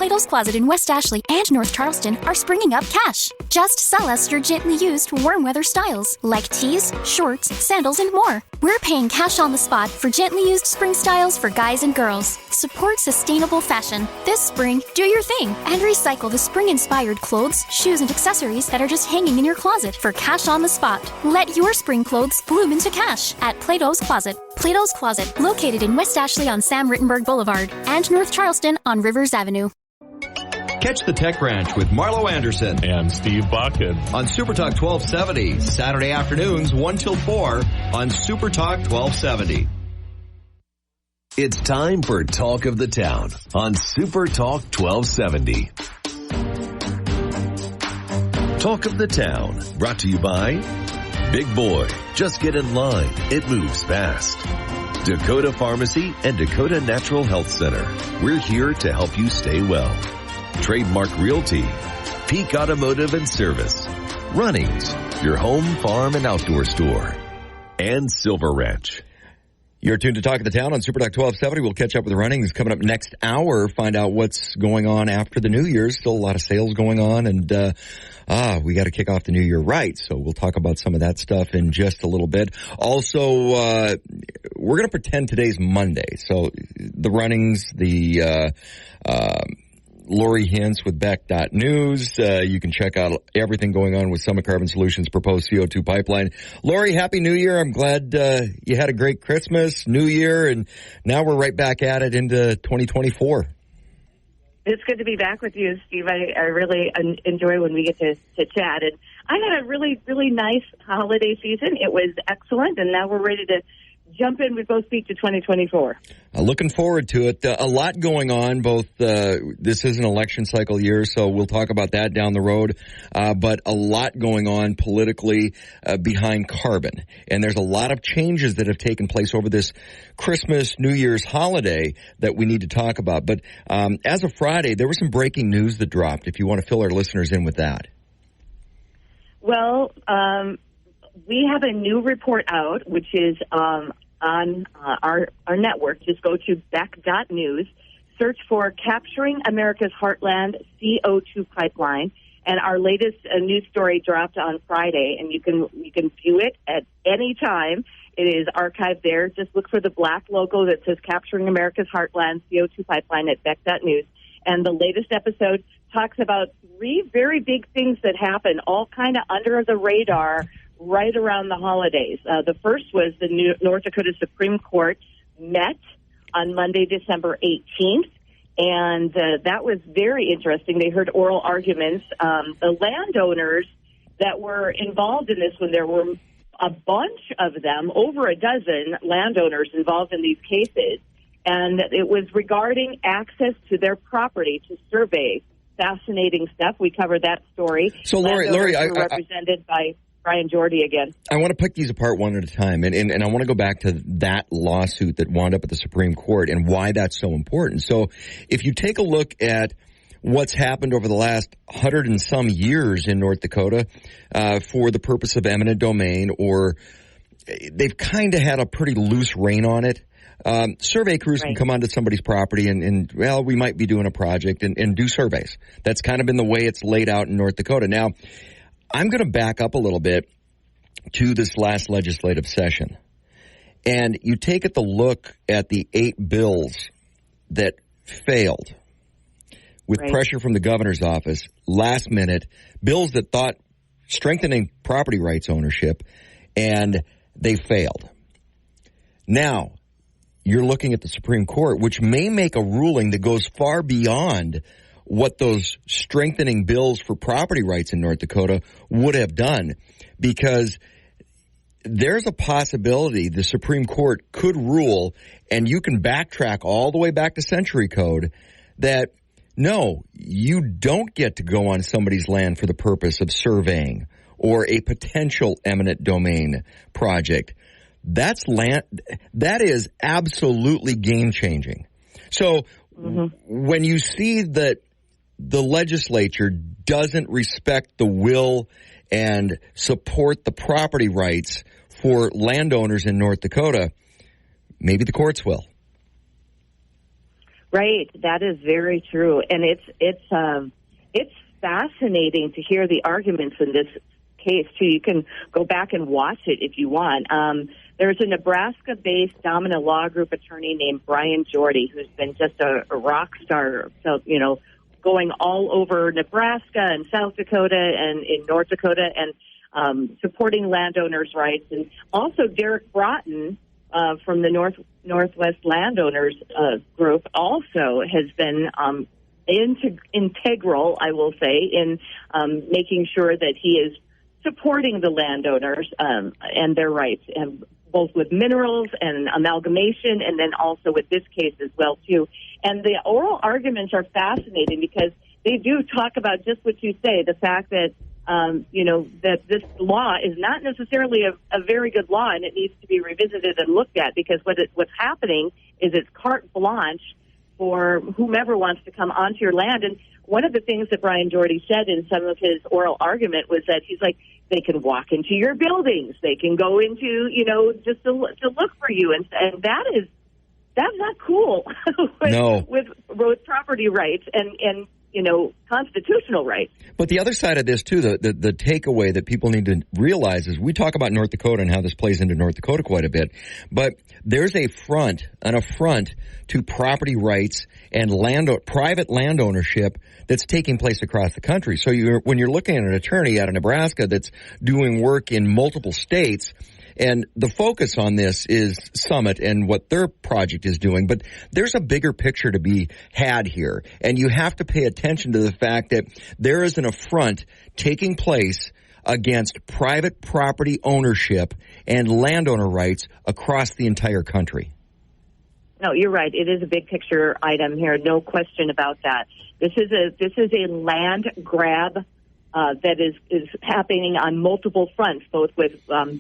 Plato's Closet in West Ashley and North Charleston are springing up cash. Just sell us your gently used warm weather styles, like tees, shorts, sandals, and more. We're paying cash on the spot for gently used spring styles for guys and girls. Support sustainable fashion. This spring, do your thing and recycle the spring-inspired clothes, shoes, and accessories that are just hanging in your closet for cash on the spot. Let your spring clothes bloom into cash at Plato's Closet. Plato's Closet, located in West Ashley on Sam Rittenberg Boulevard and North Charleston on Rivers Avenue. Catch the Tech Branch with Marlo Anderson and Steve Bakken on Super Talk 1270, Saturday afternoons 1 till 4 on Super Talk 1270. It's time for Talk of the Town on Super Talk 1270. Talk of the Town, brought to you by Big Boy. Just get in line. It moves fast. Dakota Pharmacy and Dakota Natural Health Center. We're here to help you stay well. Trademark Realty, Peak Automotive and Service, Runnings, your home, farm, and outdoor store, and Silver Ranch. You're tuned to Talk of the Town on Super Talk 1270. We'll catch up with Runnings coming up next hour, find out what's going on after the New Year's. Still a lot of sales going on, and we got to kick off the New Year right. So we'll talk about some of that stuff in just a little bit. Also, we're going to pretend today's Monday. So the Runnings, the Lori Hintz with Beck.News. You can check out everything going on with Summit Carbon Solutions' proposed CO2 pipeline. Lori, Happy New Year. I'm glad you had a great Christmas, New Year, and now we're right back at it into 2024. It's good to be back with you, Steve. I really enjoy when we get to chat. And I had a really, really nice holiday season. It was excellent, and now we're ready to jump in with both feet to 2024. Looking forward to it. A lot going on. Both this is an election cycle year, so we'll talk about that down the road. But a lot going on politically behind carbon. And there's a lot of changes that have taken place over this Christmas, New Year's holiday that we need to talk about. But as of Friday, there was some breaking news that dropped, if you want to fill our listeners in with that. Well, we have a new report out, which is on our network. Just go to Beck.News, search for Capturing America's Heartland CO2 Pipeline, and our latest news story dropped on Friday, and you can view it at any time. It is archived there. Just look for the black logo that says Capturing America's Heartland CO2 Pipeline at Beck.News. And the latest episode talks about three very big things that happen, all kind of under the radar, right around the holidays. The first was the North Dakota Supreme Court met on Monday, December 18th, and that was very interesting. They heard oral arguments. The landowners that were involved in this one, there were a bunch of them, over a dozen landowners involved in these cases, and it was regarding access to their property to survey. Fascinating stuff. We covered that story. So, Lori, I represented by Brian Jordy again. I want to pick these apart one at a time, and I want to go back to that lawsuit that wound up at the Supreme Court and why that's so important. So if you take a look at what's happened over the last 100 and some years in North Dakota for the purpose of eminent domain, or they've kind of had a pretty loose rein on it. Survey crews can come onto somebody's property and we might be doing a project and do surveys. That's kind of been the way it's laid out in North Dakota. Now, I'm going to back up a little bit to this last legislative session. And you take a look at the 8 bills that failed with pressure from the governor's office, last minute, bills that thought strengthening property rights ownership, and they failed. Now, you're looking at the Supreme Court, which may make a ruling that goes far beyond what those strengthening bills for property rights in North Dakota would have done, because there's a possibility the Supreme Court could rule, and you can backtrack all the way back to Century Code, that no, you don't get to go on somebody's land for the purpose of surveying or a potential eminent domain project. That's land. That is absolutely game changing. So when you see that the legislature doesn't respect the will and support the property rights for landowners in North Dakota, maybe the courts will. Right, that is very true, and it's fascinating to hear the arguments in this case too. You can go back and watch it if you want. There's a Nebraska-based dominant law group attorney named Brian Jordy, who's been just a rock star. So going all over Nebraska and South Dakota and in North Dakota and supporting landowners' rights, and also Derek Broughton from the Northwest Landowners Group also has been integral, I will say, in making sure that he is supporting the landowners and their rights, and both with minerals and amalgamation, and then also with this case as well too. And the oral arguments are fascinating because they do talk about just what you say, the fact that that this law is not necessarily a very good law, and it needs to be revisited and looked at, because what's happening is it's carte blanche for whomever wants to come onto your land. And one of the things that Brian Jordy said in some of his oral argument was that he's like, they can walk into your buildings, they can go into, just to look for you, and that's not cool with property rights and constitutional rights. But the other side of this, too, the takeaway that people need to realize is we talk about North Dakota and how this plays into North Dakota quite a bit, but there's an affront to property rights and private land ownership that's taking place across the country. So when you're looking at an attorney out of Nebraska that's doing work in multiple states, and the focus on this is Summit and what their project is doing, but there's a bigger picture to be had here. And you have to pay attention to the fact that there is an affront taking place against private property ownership and landowner rights across the entire country. No, you're right. It is a big picture item here. No question about that. This is a land grab that is happening on multiple fronts, both with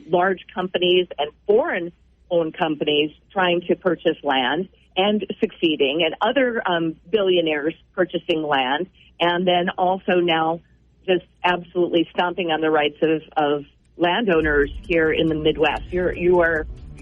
large companies and foreign-owned companies trying to purchase land and succeeding, and other billionaires purchasing land, and then also now just absolutely stomping on the rights of landowners here in the Midwest.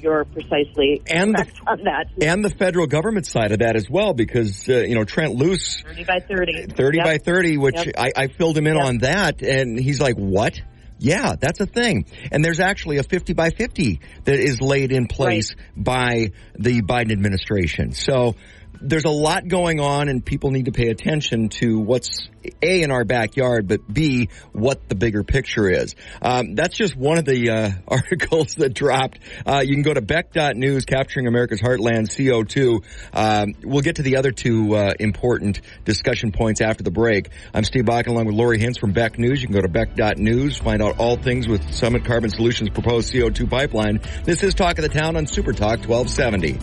You're precisely correct on that. And the federal government side of that as well, because, Trent Luce. 30 by 30. 30 yep. by 30, which yep. I filled him in on that, and he's like, what? Yeah, that's a thing. And there's actually a 50 by 50 that is laid in place by the Biden administration. So there's a lot going on, and people need to pay attention to what's A, in our backyard, but B, what the bigger picture is. That's just one of the articles that dropped. You can go to Beck.News, Capturing America's Heartland, CO2. We'll get to the other two important discussion points after the break. I'm Steve Bakken along with Lori Hintz from Beck News. You can go to Beck.News, find out all things with Summit Carbon Solutions' proposed CO2 pipeline. This is Talk of the Town on Super Talk 1270.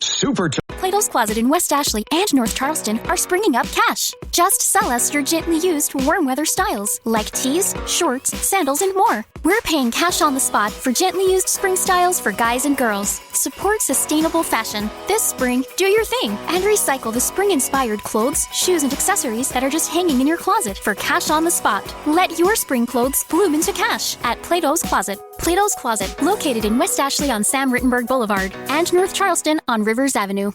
Super Talk. Plato's Closet in West Ashley and North Charleston are springing up cash. Just sell us your gently used warm weather styles like tees, shorts, sandals, and more. We're paying cash on the spot for gently used spring styles for guys and girls. Support sustainable fashion. This spring, do your thing and recycle the spring-inspired clothes, shoes, and accessories that are just hanging in your closet for cash on the spot. Let your spring clothes bloom into cash at Plato's Closet. Plato's Closet, located in West Ashley on Sam Rittenberg Boulevard and North Charleston on Rivers Avenue.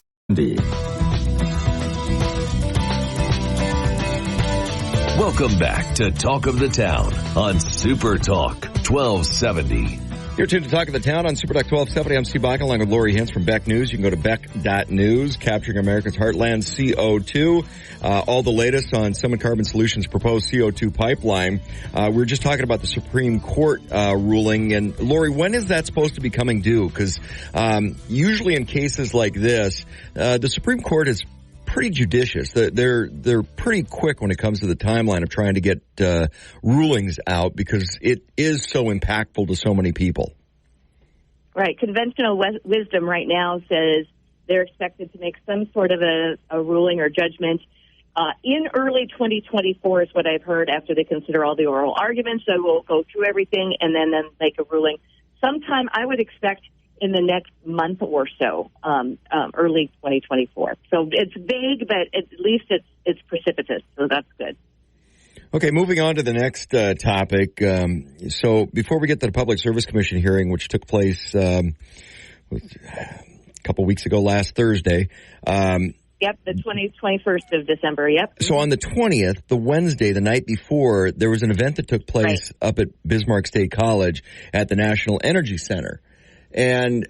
Welcome back to Talk of the Town on Super Talk 1270. You're tuned to Talk of the Town on Super Talk 1270. I'm Steve Bakken along with Lori Hintz from Beck News. You can go to Beck.News, Capturing America's Heartland, CO2. All the latest on Summit Carbon Solutions' proposed CO2 pipeline. We were just talking about the Supreme Court ruling. And Lori, when is that supposed to be coming due? Because usually in cases like this, the Supreme Court is pretty judicious. They're pretty quick when it comes to the timeline of trying to get rulings out, because it is so impactful to so many people. Right. Conventional wisdom right now says they're expected to make some sort of a ruling or judgment in early 2024 is what I've heard, after they consider all the oral arguments. So we'll go through everything and then make a ruling. Sometime I would expect in the next month or so, early 2024. So it's vague, but at least it's precipitous, so that's good. Okay, moving on to the next topic. So before we get to the Public Service Commission hearing, which took place a couple weeks ago, last Thursday, Yep, the 21st of December, yep. So on the 20th, the Wednesday, the night before, there was an event that took place up at Bismarck State College at the National Energy Center. And,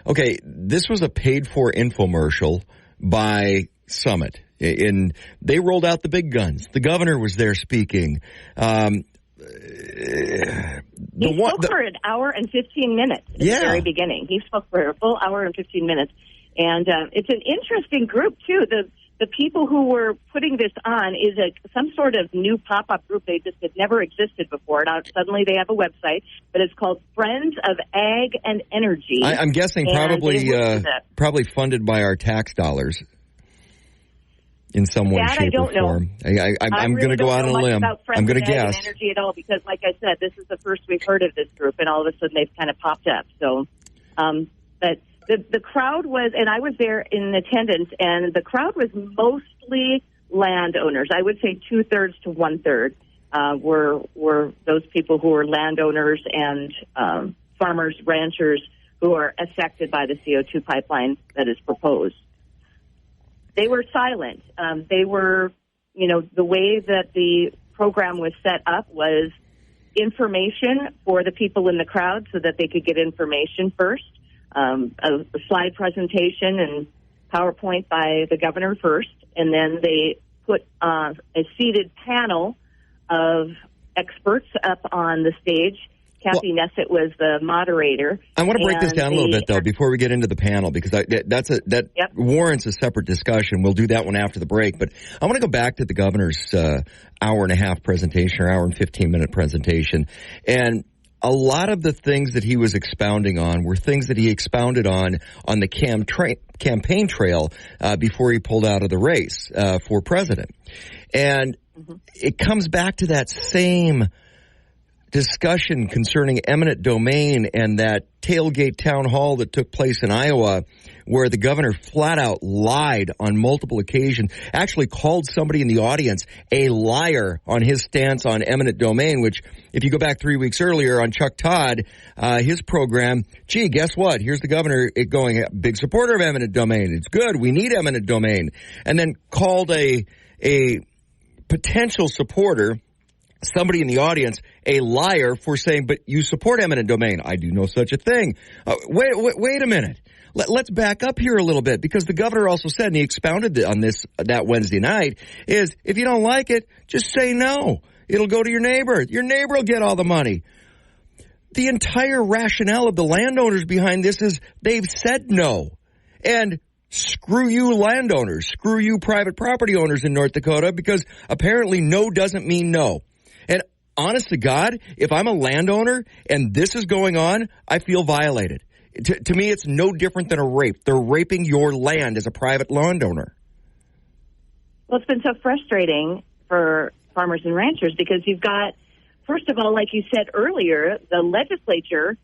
okay, this was a paid-for infomercial by Summit. And they rolled out the big guns. The governor was there speaking. He spoke for an hour and 15 minutes at the very beginning. He spoke for a full hour and 15 minutes. And it's an interesting group, too. The people who were putting this on is some sort of new pop-up group. They just had never existed before. Now, suddenly they have a website, but it's called Friends of Ag and Energy. I'm guessing probably funded by our tax dollars in some way, shape, or form. I'm going to go out on a limb. I'm going to guess. Energy at all, because, like I said, this is the first we've heard of this group, and all of a sudden they've kind of popped up. So, but the crowd was, and I was there in attendance, and the crowd was mostly landowners. I would say 2/3 to 1/3 were those people who were landowners and farmers, ranchers who are affected by the CO2 pipeline that is proposed. They were silent. They were, the way that the program was set up was information for the people in the crowd so that they could get information first. A slide presentation and PowerPoint by the governor first, and then they put a seated panel of experts up on the stage. Kathy Nessett was the moderator. I want to break this down a little bit, though, before we get into the panel, because that warrants a separate discussion. We'll do that one after the break. But I want to go back to the governor's hour and a half presentation, or hour and 15-minute presentation. And a lot of the things that he was expounding on were things that he expounded on the campaign trail before he pulled out of the race for president. And it comes back to that same discussion concerning eminent domain and that tailgate town hall that took place in Iowa, where the governor flat out lied on multiple occasions, actually called somebody in the audience a liar on his stance on eminent domain, which, if you go back 3 weeks earlier on Chuck Todd, his program, gee, guess what? Here's the governor going, big supporter of eminent domain. It's good. We need eminent domain. And then called a potential supporter, somebody in the audience, a liar for saying, but you support eminent domain. I do no such a thing. Wait a minute. Let's back up here a little bit, because the governor also said, and he expounded on this that Wednesday night, is if you don't like it, just say no. It'll go to your neighbor. Your neighbor will get all the money. The entire rationale of the landowners behind this is they've said no. And screw you landowners, screw you private property owners in North Dakota, because apparently no doesn't mean no. And honest to God, if I'm a landowner and this is going on, I feel violated. To me, it's no different than a rape. They're raping your land as a private landowner. Well, it's been so frustrating for farmers and ranchers, because you've got, first of all, like you said earlier, the legislature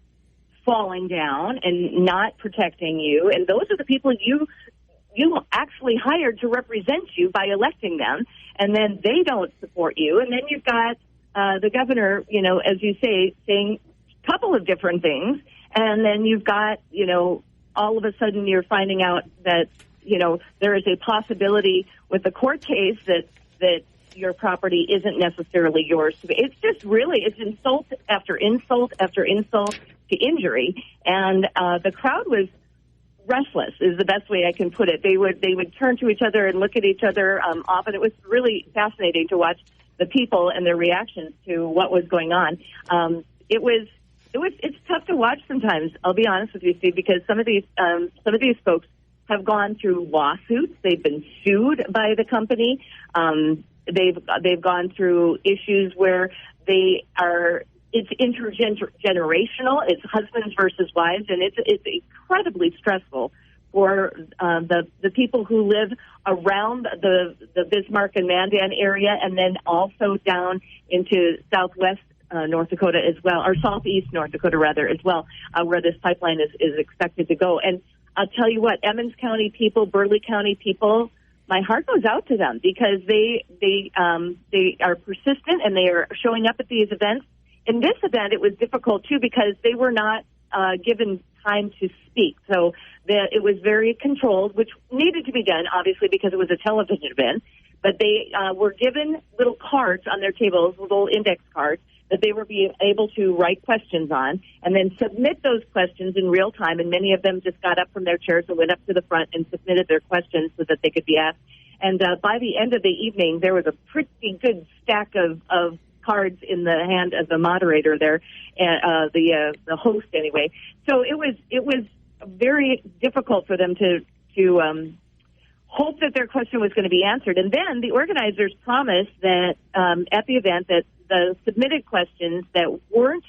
falling down and not protecting you. And those are the people you actually hired to represent you by electing them. And then they don't support you. And then you've got the governor, as you say, saying a couple of different things. And then you've got, all of a sudden you're finding out that, there is a possibility with the court case that your property isn't necessarily yours. It's just really, it's insult after insult after insult to injury. And the crowd was restless, is the best way I can put it. They would turn to each other and look at each other often. It was really fascinating to watch the people and their reactions to what was going on. It's tough to watch sometimes. I'll be honest with you, Steve, because some of these folks have gone through lawsuits. They've been sued by the company. They've gone through issues where it's intergenerational. It's husbands versus wives, and it's incredibly stressful for the people who live around the Bismarck and Mandan area, and then also down into southwest North Dakota as well, or southeast North Dakota rather as well, where this pipeline is expected to go. And I'll tell you what, Emmons County people, Burleigh County people, my heart goes out to them, because they are persistent and they are showing up at these events. In this event, it was difficult too, because they were not given time to speak. So it was very controlled, which needed to be done, obviously, because it was a television event. But they were given little cards on their tables, little index cards, that they were being able to write questions on and then submit those questions in real time. And many of them just got up from their chairs and went up to the front and submitted their questions so that they could be asked. And by the end of the evening, there was a pretty good stack of cards in the hand of the moderator there, the host anyway. So it was very difficult for them to hope that their question was going to be answered. And then the organizers promised that at the event that the submitted questions that weren't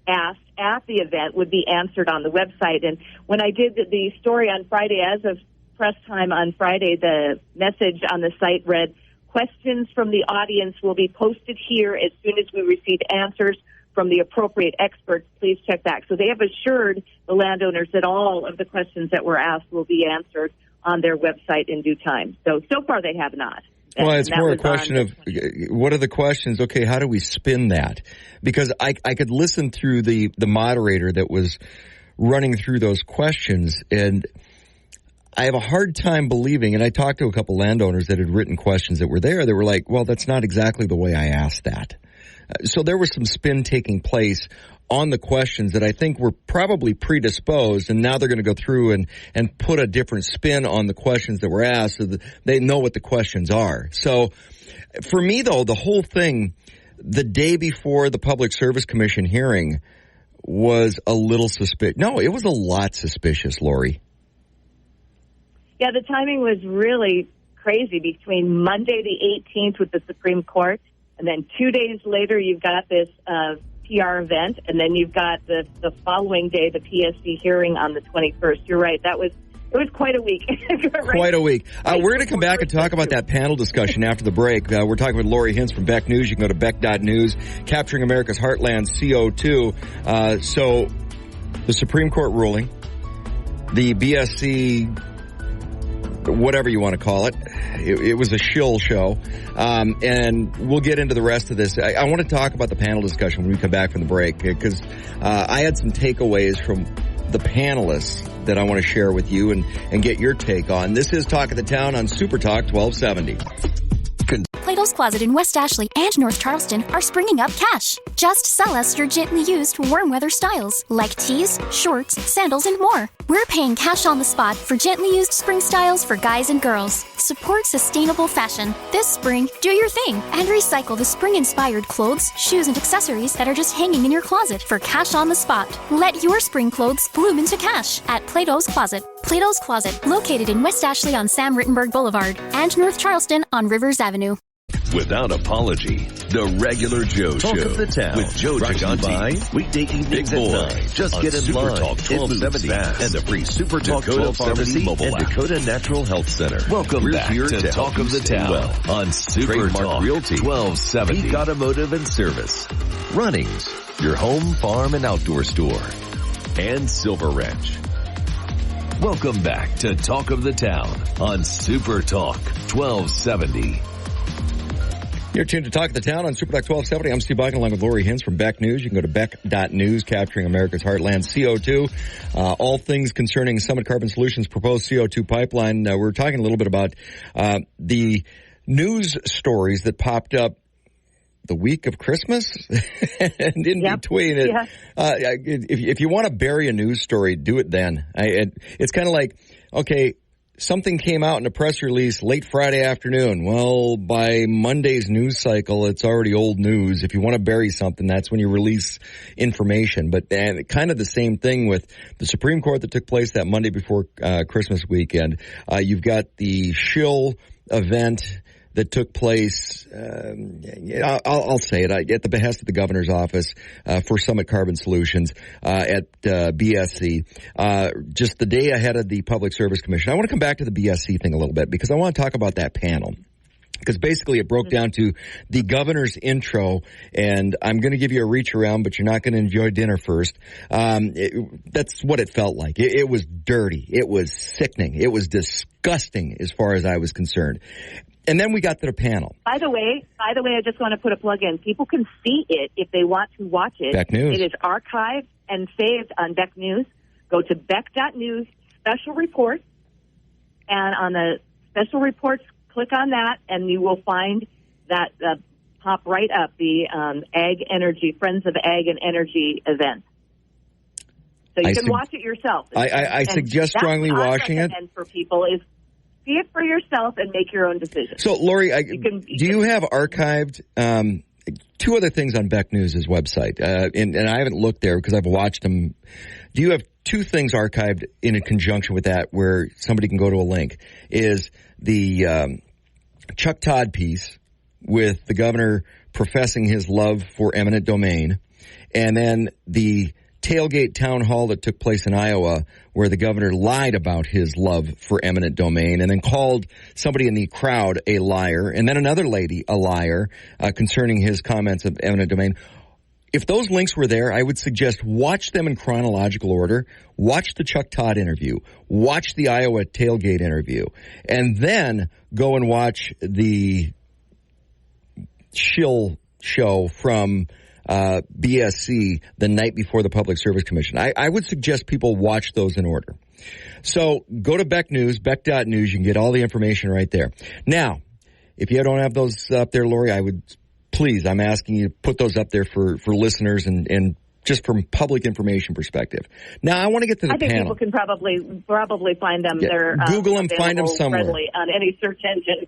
asked at the event would be answered on the website. And when I did the story on Friday, as of press time on Friday, the message on the site read, "Questions from the audience will be posted here as soon as we receive answers from the appropriate experts. Please check back." So they have assured the landowners that all of the questions that were asked will be answered on their website in due time. So far they have not. Well, it's more a question of what are the questions? Okay, how do we spin that? Because I could listen through the moderator that was running through those questions, and I have a hard time believing, and I talked to a couple landowners that had written questions that were there. They were like, well, that's not exactly the way I asked that. So there was some spin taking place on the questions that I think were probably predisposed, and now they're going to go through and put a different spin on the questions that were asked so that they know what the questions are. So for me, though, the whole thing, the day before the Public Service Commission hearing was a little suspicious. No, it was a lot suspicious, Lori. Yeah, the timing was really crazy between Monday the 18th with the Supreme Court, and then 2 days later you've got this PR event, and then you've got the following day, the PSC hearing on the 21st. You're right. It was quite a week. Right? Quite a week. We're going to come back and talk about that panel discussion after the break. We're talking with Lori Hintz from Beck News. You can go to beck.news, Capturing America's Heartland, CO2. So the Supreme Court ruling, the BSC, whatever you want to call it, it was a shill show. And we'll get into the rest of this. I want to talk about the panel discussion when we come back from the break, because I had some takeaways from the panelists that I want to share with you and get your take on. This is Talk of the Town on Super Talk 1270. Plato's Closet in West Ashley and North Charleston are springing up cash. Just sell us your gently used warm weather styles like tees, shorts, sandals, and more. We're paying cash on the spot for gently used spring styles for guys and girls. Support sustainable fashion. This spring, do your thing and recycle the spring-inspired clothes, shoes, and accessories that are just hanging in your closet for cash on the spot. Let your spring clothes bloom into cash at Plato's Closet. Plato's Closet, located in West Ashley on Sam Rittenberg Boulevard and North Charleston on Rivers Avenue. Without apology, the regular Joe Talk Show of the Town with Joe Giganti. Weekday evenings Big at Boy. 9. Just get in Super line. Talk 1270 and the free Super Talk Dakota 1270 Pharmacy mobile and app. Dakota Natural Health Center. Welcome We're back here to Talk of the stay Town well. on Super Trademark Talk Realty, 1270. Peak Automotive and Service, Runnings, your home, farm, and outdoor store, and Silver Ranch. Welcome back to Talk of the Town on Super Talk 1270. You're tuned to Talk of the Town on Super Talk 1270. I'm Steve Biden along with Lori Hintz from Beck News. You can go to beck.news, Capturing America's Heartland, CO2. All things concerning Summit Carbon Solutions' proposed CO2 pipeline. We're talking a little bit about the news stories that popped up the week of Christmas and in between it. Yeah. If you want to bury a news story, do it then. It's kind of like, okay, something came out in a press release late Friday afternoon. Well, by Monday's news cycle, it's already old news. If you want to bury something, that's when you release information. But kind of the same thing with the Supreme Court that took place that Monday before Christmas weekend. You've got the shill event that took place, I'll say it, at the behest of the governor's office for Summit Carbon Solutions at BSC, just the day ahead of the Public Service Commission. I want to come back to the BSC thing a little bit because I want to talk about that panel. Because basically it broke down to the governor's intro, and I'm going to give you a reach around, but you're not going to enjoy dinner first. That's what it felt like. It was dirty. It was sickening. It was disgusting as far as I was concerned. And then we got to the panel. By the way, I just want to put a plug in. People can see it if they want to watch it. Beck News. It is archived and saved on Beck News. Go to beck.news, special reports, and on the special reports, click on that, and you will find that pop right up, the Ag Energy, Friends of Ag and Energy event. So you can watch it yourself. I suggest strongly watching it. And for people is see it for yourself and make your own decision. So, Lori, do you have archived two other things on Beck News' website? And I haven't looked there because I've watched them. Do you have two things archived in conjunction with that where somebody can go to a link? Is the Chuck Todd piece with the governor professing his love for eminent domain, and then the tailgate town hall that took place in Iowa where the governor lied about his love for eminent domain and then called somebody in the crowd a liar and then another lady a liar concerning his comments of eminent domain. If those links were there, I would suggest watch them in chronological order, watch the Chuck Todd interview, watch the Iowa tailgate interview, and then go and watch the shill show from BSC the night before the Public Service Commission. I would suggest people watch those in order. So go to Beck News, beck.news. You can get all the information right there. Now, if you don't have those up there, Lori, I'm asking you to put those up there for listeners and just from public information perspective. Now, I want to get to the panel. I think people can probably find them. Yeah. They're Google them, find them somewhere. Readily on any search engine.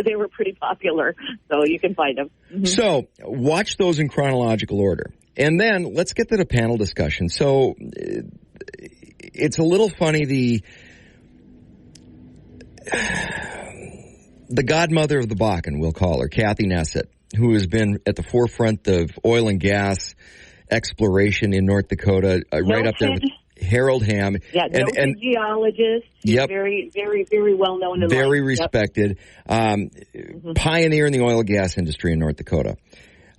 They were pretty popular, so you can find them. Mm-hmm. So watch those in chronological order. And then let's get to the panel discussion. So it's a little funny, the godmother of the Bakken, we'll call her, Kathy Nessett, who has been at the forefront of oil and gas exploration in North Dakota, right up there with Harold Hamm. Yeah, and geologist. Yep. Very, very, very well known. Very respected. Pioneer in the oil and gas industry in North Dakota.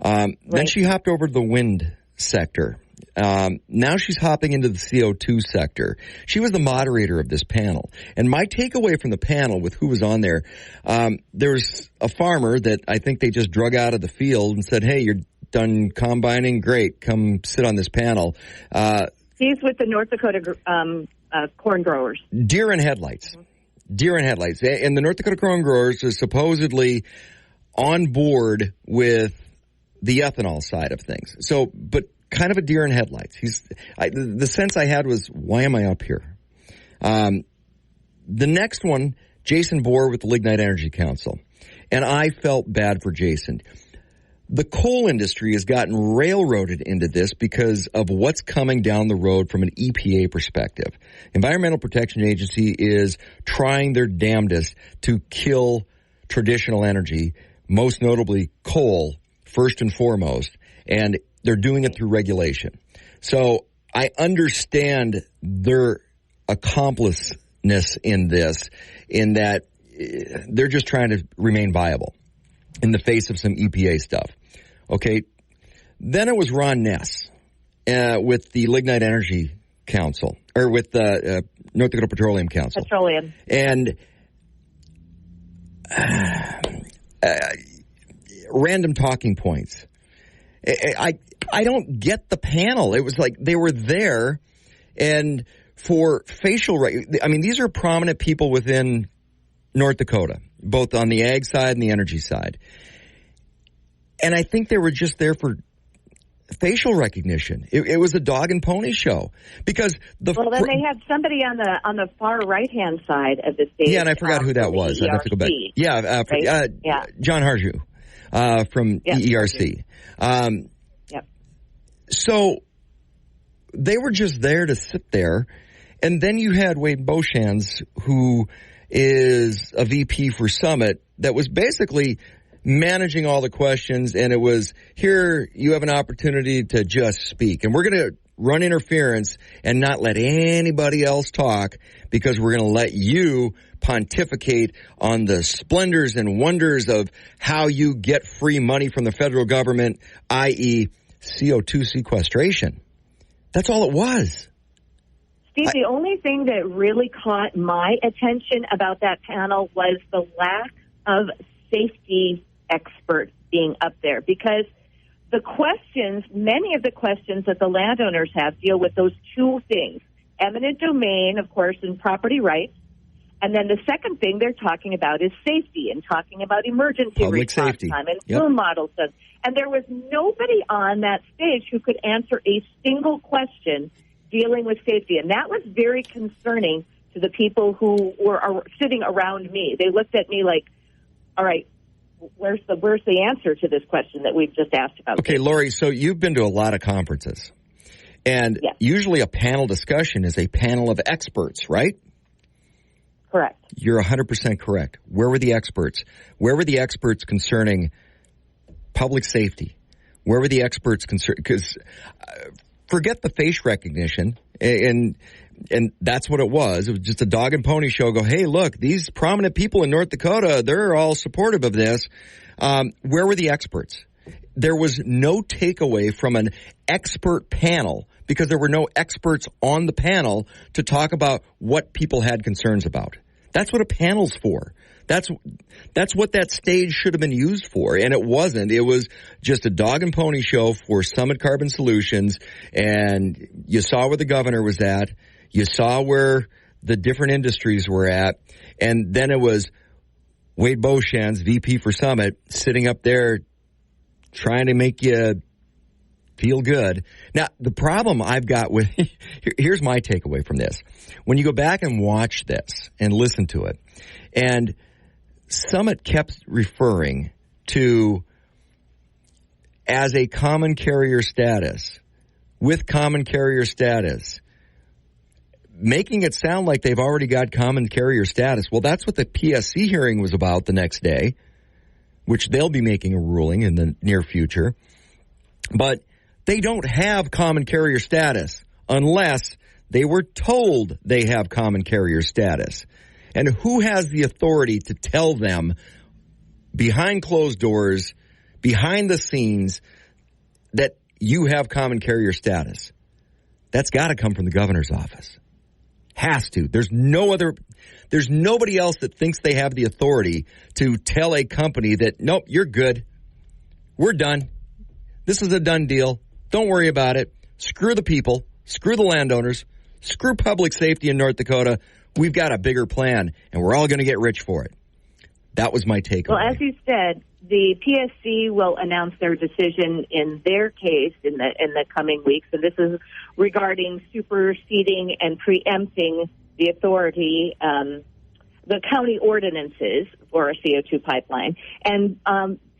Then she hopped over to the wind sector. Now she's hopping into the CO2 sector. She was the moderator of this panel. And my takeaway from the panel with who was on there, there was a farmer that I think they just drug out of the field and said, hey, you're done combining? Great. Come sit on this panel. He's with the North Dakota corn growers. Deer in headlights. Deer in headlights. And the North Dakota corn growers are supposedly on board with the ethanol side of things. So, but kind of a deer in headlights. The sense I had was, why am I up here? The next one, Jason Bohr with the Lignite Energy Council. And I felt bad for Jason. The coal industry has gotten railroaded into this because of what's coming down the road from an EPA perspective. Environmental Protection Agency is trying their damnedest to kill traditional energy, most notably coal, first and foremost, and they're doing it through regulation. So I understand their accompliceness in this, in that they're just trying to remain viable in the face of some EPA stuff. Okay. Then it was Ron Ness with the Lignite Energy Council, or with the North Dakota Petroleum Council. Petroleum. And random talking points. I don't get the panel. It was like they were there, and for facial, I mean, these are prominent people within North Dakota, both on the ag side and the energy side. And I think they were just there for facial recognition. It was a dog and pony show because then they had somebody on the far right hand side of the stage. Yeah, and I forgot who that was. I'd have to go back. Yeah, John Harju from EERC. Yep. So they were just there to sit there, and then you had Wade Beauchamps, who is a VP for Summit, that was basically managing all the questions, and it was, here, you have an opportunity to just speak. And we're going to run interference and not let anybody else talk because we're going to let you pontificate on the splendors and wonders of how you get free money from the federal government, i.e. CO2 sequestration. That's all it was. Steve, the only thing that really caught my attention about that panel was the lack of safety experts being up there, because the questions, many of the questions that the landowners have deal with those two things: eminent domain, of course, and property rights. And then the second thing they're talking about is safety, and talking about emergency public response safety time and plume models. And there was nobody on that stage who could answer a single question dealing with safety. And that was very concerning to the people who were sitting around me. They looked at me like, all right, where's the answer to this question that we've just asked about? Okay, Lori, so you've been to a lot of conferences. And yes. Usually a panel discussion is a panel of experts, right? Correct. You're 100% correct. Where were the experts? Where were the experts concerning public safety? Where were the experts concerned? Because forget the face recognition, and that's what it was. It was just a dog and pony show. Go, hey, look, these prominent people in North Dakota, they're all supportive of this. Where were the experts? There was no takeaway from an expert panel because there were no experts on the panel to talk about what people had concerns about. That's what a panel's for. That's what that stage should have been used for, and it wasn't. It was just a dog and pony show for Summit Carbon Solutions, and you saw where the governor was at. You saw where the different industries were at, and then it was Wade Beauchamps, VP for Summit, sitting up there trying to make you feel good. Now, the problem I've got with here's my takeaway from this. When you go back and watch this and listen to it, and Summit kept referring to as a common carrier status, with common carrier status, making it sound like they've already got common carrier status. Well, that's what the PSC hearing was about the next day, which they'll be making a ruling in the near future. But they don't have common carrier status unless they were told they have common carrier status. And who has the authority to tell them behind closed doors, behind the scenes, that you have common carrier status? That's got to come from the governor's office. Has to. There's nobody else that thinks they have the authority to tell a company that, nope, you're good. We're done. This is a done deal. Don't worry about it. Screw the people. Screw the landowners. Screw public safety in North Dakota. We've got a bigger plan, and we're all going to get rich for it. That was my takeaway. Well, as you said, the PSC will announce their decision in their case in the coming weeks, and this is regarding superseding and preempting the authority, the county ordinances for a CO2 pipeline. And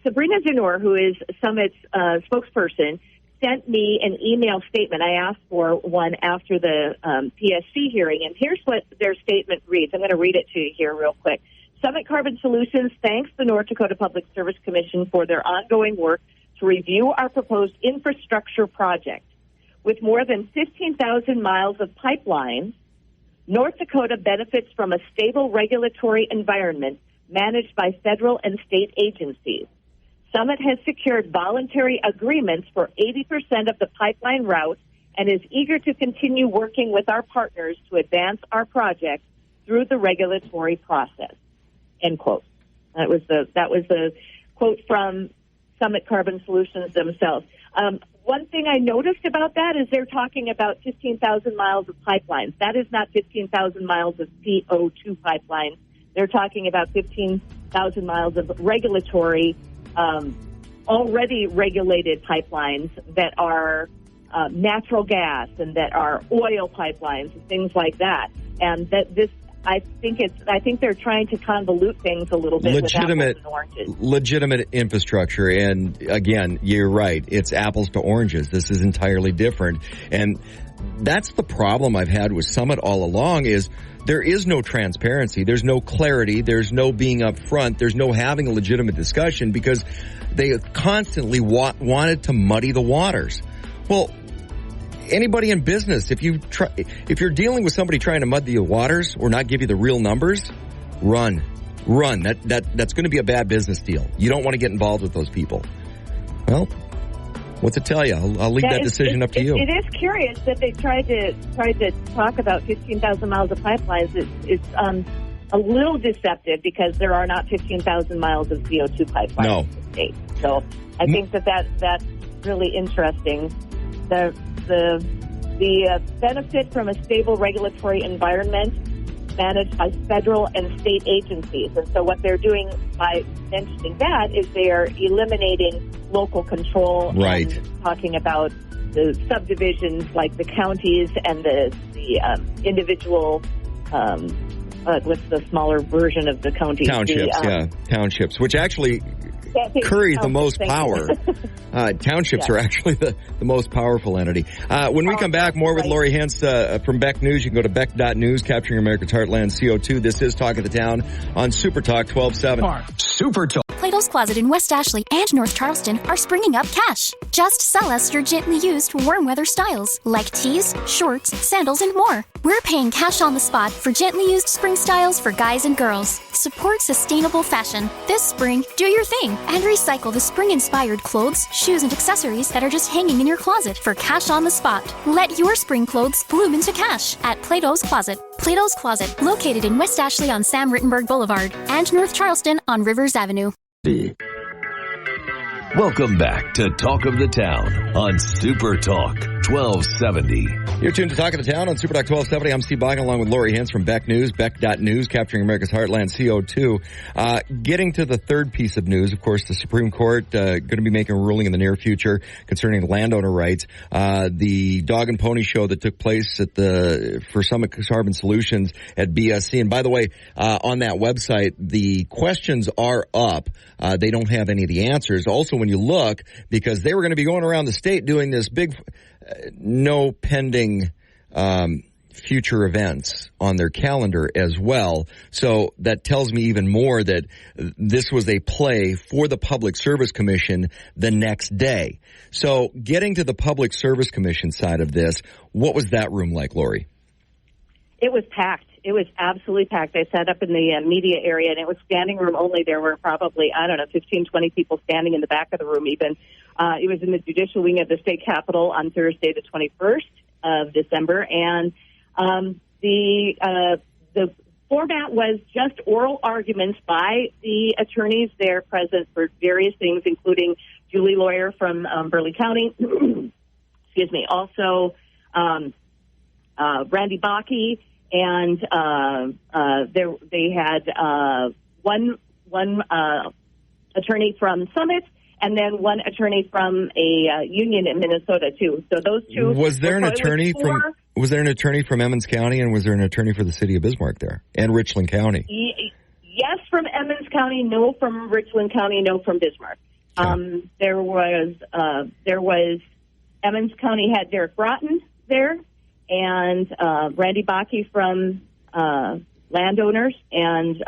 Sabrina Zanor, who is Summit's spokesperson, sent me an email statement. I asked for one after the PSC hearing, and here's what their statement reads. I'm going to read it to you here real quick. Summit Carbon Solutions thanks the North Dakota Public Service Commission for their ongoing work to review our proposed infrastructure project. With more than 15,000 miles of pipelines, North Dakota benefits from a stable regulatory environment managed by federal and state agencies. Summit has secured voluntary agreements for 80% of the pipeline route and is eager to continue working with our partners to advance our project through the regulatory process. End quote. That was the quote from Summit Carbon Solutions themselves. One thing I noticed about that is they're talking about 15,000 miles of pipelines. That is not 15,000 miles of CO2 pipelines. They're talking about 15,000 miles of regulatory, already regulated pipelines that are natural gas and that are oil pipelines and things like that. And that this, I think they're trying to convolute things a little bit with apples and oranges. Legitimate infrastructure, and again, you're right. It's apples to oranges. This is entirely different, and that's the problem I've had with Summit all along. Is there is no transparency. There's no clarity. There's no being upfront. There's no having a legitimate discussion because they constantly wanted to muddy the waters. Well, anybody in business, if you're dealing with somebody trying to muddy the waters or not give you the real numbers, run. That's going to be a bad business deal. You don't want to get involved with those people. Well, what's it tell you? I'll leave that decision up to you. It is curious that they tried to talk about 15,000 miles of pipelines. a little deceptive because there are not 15,000 miles of CO2 pipelines in the state. So I think that's really interesting. The benefit from a stable regulatory environment managed by federal and state agencies. And so what they're doing by mentioning that is they are eliminating local control and talking about the subdivisions like the counties and the individual, what's the smaller version of the counties? Townships, townships, which actually carry the most power. Townships are actually the most powerful entity. When we come back, more with Lori Hintz from Beck News. You can go to beck.news, capturing America's Heartland CO2. This is Talk of the Town on Super Talk 1270. Super Talk. Plato's Closet in West Ashley and North Charleston are springing up cash. Just sell us your gently used warm weather styles like tees, shorts, sandals, and more. We're paying cash on the spot for gently used spring styles for guys and girls. Support sustainable fashion. This spring, do your thing and recycle the spring-inspired clothes, shoes, and accessories that are just hanging in your closet for cash on the spot. Let your spring clothes bloom into cash at Plato's Closet. Plato's Closet, located in West Ashley on Sam Rittenberg Boulevard and North Charleston on Rivers Avenue. Welcome back to Talk of the Town on Super Talk 1270. You're tuned to Talk of the Town on Super Talk 1270. I'm Steve Boggan along with Lori Hintz from Beck News, beck.news, capturing America's Heartland CO2. Getting to the third piece of news, of course, the Supreme Court going to be making a ruling in the near future concerning landowner rights. The dog and pony show that took place for Summit Carbon Solutions at BSC. And by the way, on that website, the questions are up. They don't have any of the answers. Also, when you look, because they were going to be going around the state doing this big no pending future events on their calendar as well. So that tells me even more that this was a play for the Public Service Commission the next day. So getting to the Public Service Commission side of this, what was that room like, Lori? It was packed. It was absolutely packed. I sat up in the media area, and it was standing room only. There were probably, 15, 20 people standing in the back of the room even. It was in the judicial wing of the state capitol on Thursday, the 21st of December. And the format was just oral arguments by the attorneys there present for various things, including Julie Lawyer from Burleigh County. Excuse me. Also, Randy Bakke. And they had one attorney from Summit, and then one attorney from a union in Minnesota too. So those two. Was there an attorney from Emmons County, and was there an attorney for the city of Bismarck there and Richland County? Yes, from Emmons County. No, from Richland County. No, from Bismarck. Okay. There was Emmons County had Derek Broughton there. And Randy Bakke from landowners, and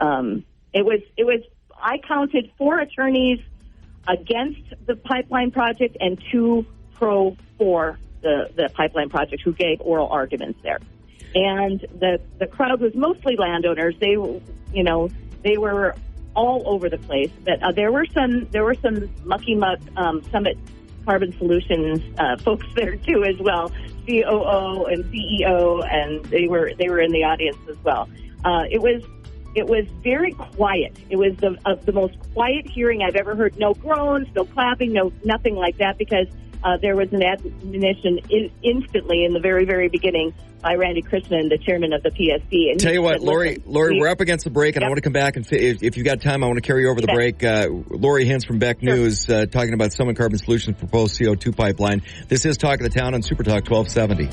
it was. I counted 4 attorneys against the pipeline project and 2 pro for the pipeline project who gave oral arguments there. And the crowd was mostly landowners. They were all over the place. But there were some mucky muck Summit Carbon Solutions folks there too as well. COO and CEO, and they were in the audience as well. It was very quiet. It was the most quiet hearing I've ever heard. No groans, no clapping, nothing like that, because there was an admonition instantly in the very, very beginning by Randy Chrisman, the chairman of the PSC. And tell you what, Lori, we're up against the break, and I want to come back and if you've got time, I want to carry over the break. Lori Hintz from Beck News talking about Summit Carbon Solutions' proposed CO2 pipeline. This is Talk of the Town on Super Talk 1270.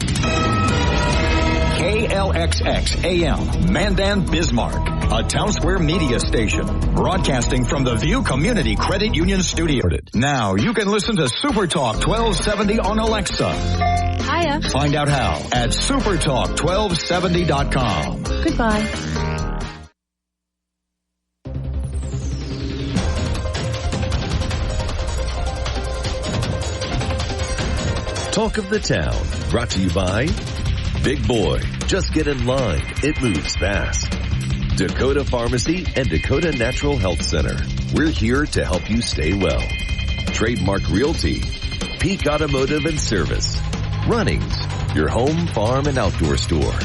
KLXX AM, Mandan, Bismarck, a Town Square media station, broadcasting from the View Community Credit Union studio. Now you can listen to Super Talk 1270 on Alexa. Hiya. Find out how at supertalk1270.com. Goodbye. Talk of the Town, brought to you by Big Boy, just get in line. It moves fast. Dakota Pharmacy and Dakota Natural Health Center. We're here to help you stay well. Trademark Realty, Peak Automotive and Service, Runnings, your home, farm, and outdoor store,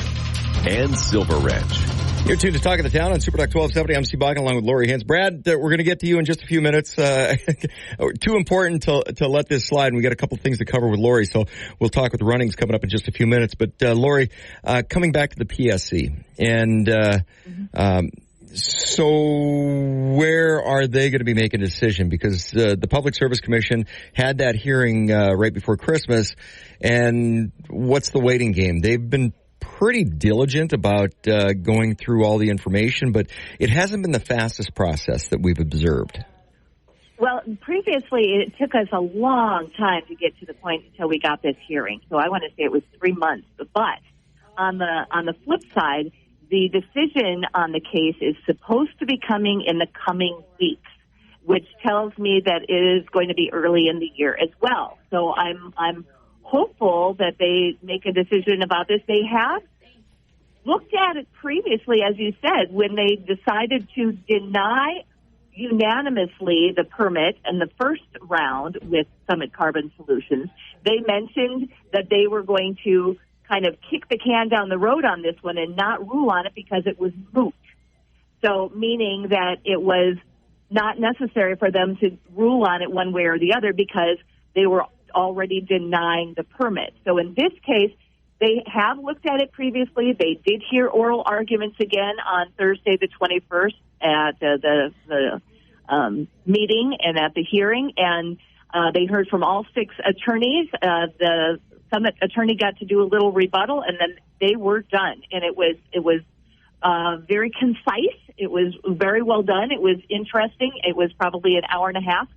and Silver Ranch. You're tuned to Talk of the Town on Super Talk 1270. I'm Steve Bakken along with Lori Hintz. Brad, we're going to get to you in just a few minutes. Too important to let this slide, and we got a couple things to cover with Lori, so we'll talk with the runnings coming up in just a few minutes. But Lori, coming back to the PSC, and so where are they going to be making a decision? Because the Public Service Commission had that hearing right before Christmas, and what's the waiting game? They've been pretty diligent about going through all the information, but it hasn't been the fastest process that we've observed. Well, previously it took us a long time to get to the point until we got this hearing. So I want to say it was 3 months. But on the flip side, the decision on the case is supposed to be coming in the coming weeks, which tells me that it is going to be early in the year as well. So I'm hopeful that they make a decision about this. They have looked at it previously, as you said, when they decided to deny unanimously the permit in the first round with Summit Carbon Solutions. They mentioned that they were going to kind of kick the can down the road on this one and not rule on it because it was moot. So meaning that it was not necessary for them to rule on it one way or the other because they were already denying the permit. So in this case, they have looked at it previously. They did hear oral arguments again on Thursday the 21st at the meeting and at the hearing, and they heard from all 6 attorneys. The Summit attorney got to do a little rebuttal, and then they were done. And it was very concise. It was very well done. It was interesting. It was probably an hour and a half.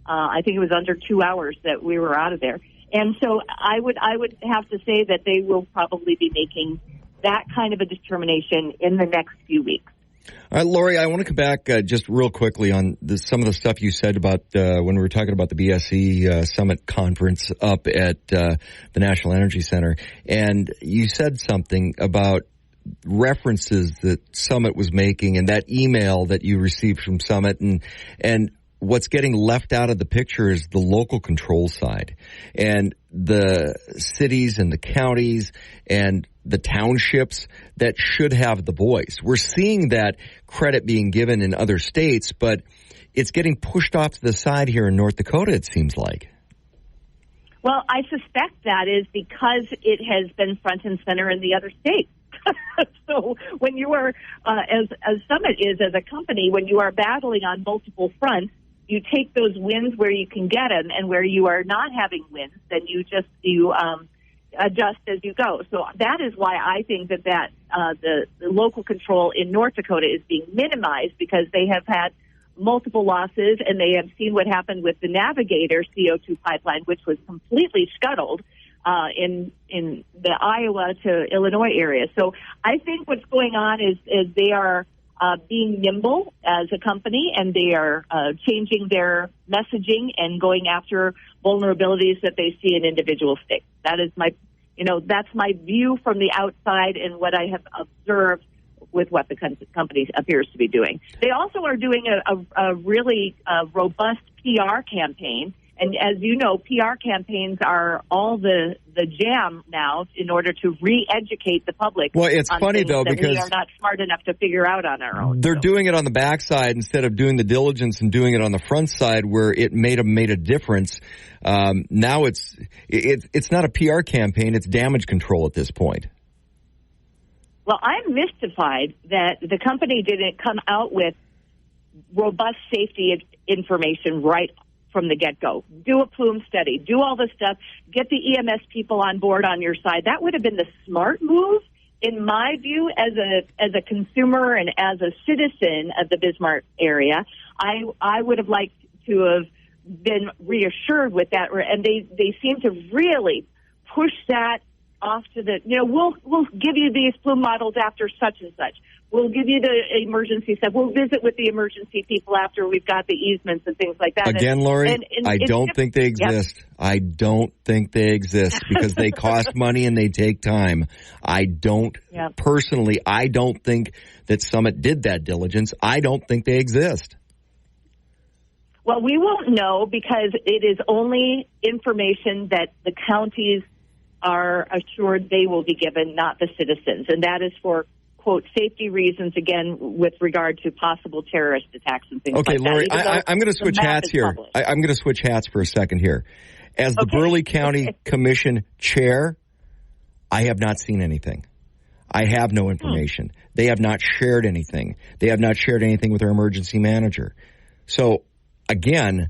I think it was under 2 hours that we were out of there. And so I would have to say that they will probably be making that kind of a determination in the next few weeks. All right, Lori, I want to come back just real quickly on some of the stuff you said about when we were talking about the BSE Summit Conference up at the National Energy Center. And you said something about references that Summit was making and that email that you received from Summit, and what's getting left out of the picture is the local control side and the cities and the counties and the townships that should have the voice. We're seeing that credit being given in other states, but it's getting pushed off to the side here in North Dakota, it seems like. Well, I suspect that is because it has been front and center in the other states. So when you are, as Summit is as a company, when you are battling on multiple fronts, you take those wins where you can get them, and where you are not having wins, then you adjust as you go. So that is why I think that the local control in North Dakota is being minimized, because they have had multiple losses, and they have seen what happened with the Navigator CO2 pipeline, which was completely scuttled in the Iowa to Illinois area. So I think what's going on is they are being nimble as a company, and they are changing their messaging and going after vulnerabilities that they see in individual states. That is that's my view from the outside and what I have observed with what the company appears to be doing. They also are doing a really robust PR campaign. And as you know, PR campaigns are all the jam now in order to re-educate the public. Well, it's funny, though, because we are not smart enough to figure out on our own. They're doing it on the backside instead of doing the diligence and doing it on the front side where it made a difference. Now it's not a PR campaign, it's damage control at this point. Well, I'm mystified that the company didn't come out with robust safety information right from the get-go. Do a plume study. Do all this stuff. Get the EMS people on board on your side. That would have been the smart move, in my view, as a consumer and as a citizen of the Bismarck area. I would have liked to have been reassured with that, and they seem to really push that off to the, we'll give you these plume models after such and such. We'll give you the emergency stuff. We'll visit with the emergency people after we've got the easements and things like that. Again, Lori, I don't think they exist. Yep. I don't think they exist because they cost money and they take time. Personally, I don't think that Summit did that diligence. I don't think they exist. Well, we won't know because it is only information that the counties are assured they will be given, not the citizens. And that is for quote, safety reasons, again, with regard to possible terrorist attacks and things okay, like Lori, that. I'm going to switch hats here. I'm going to switch hats for a second here. As the Burleigh County Commission chair, I have not seen anything. I have no information. They have not shared anything. They have not shared anything with our emergency manager. So, again,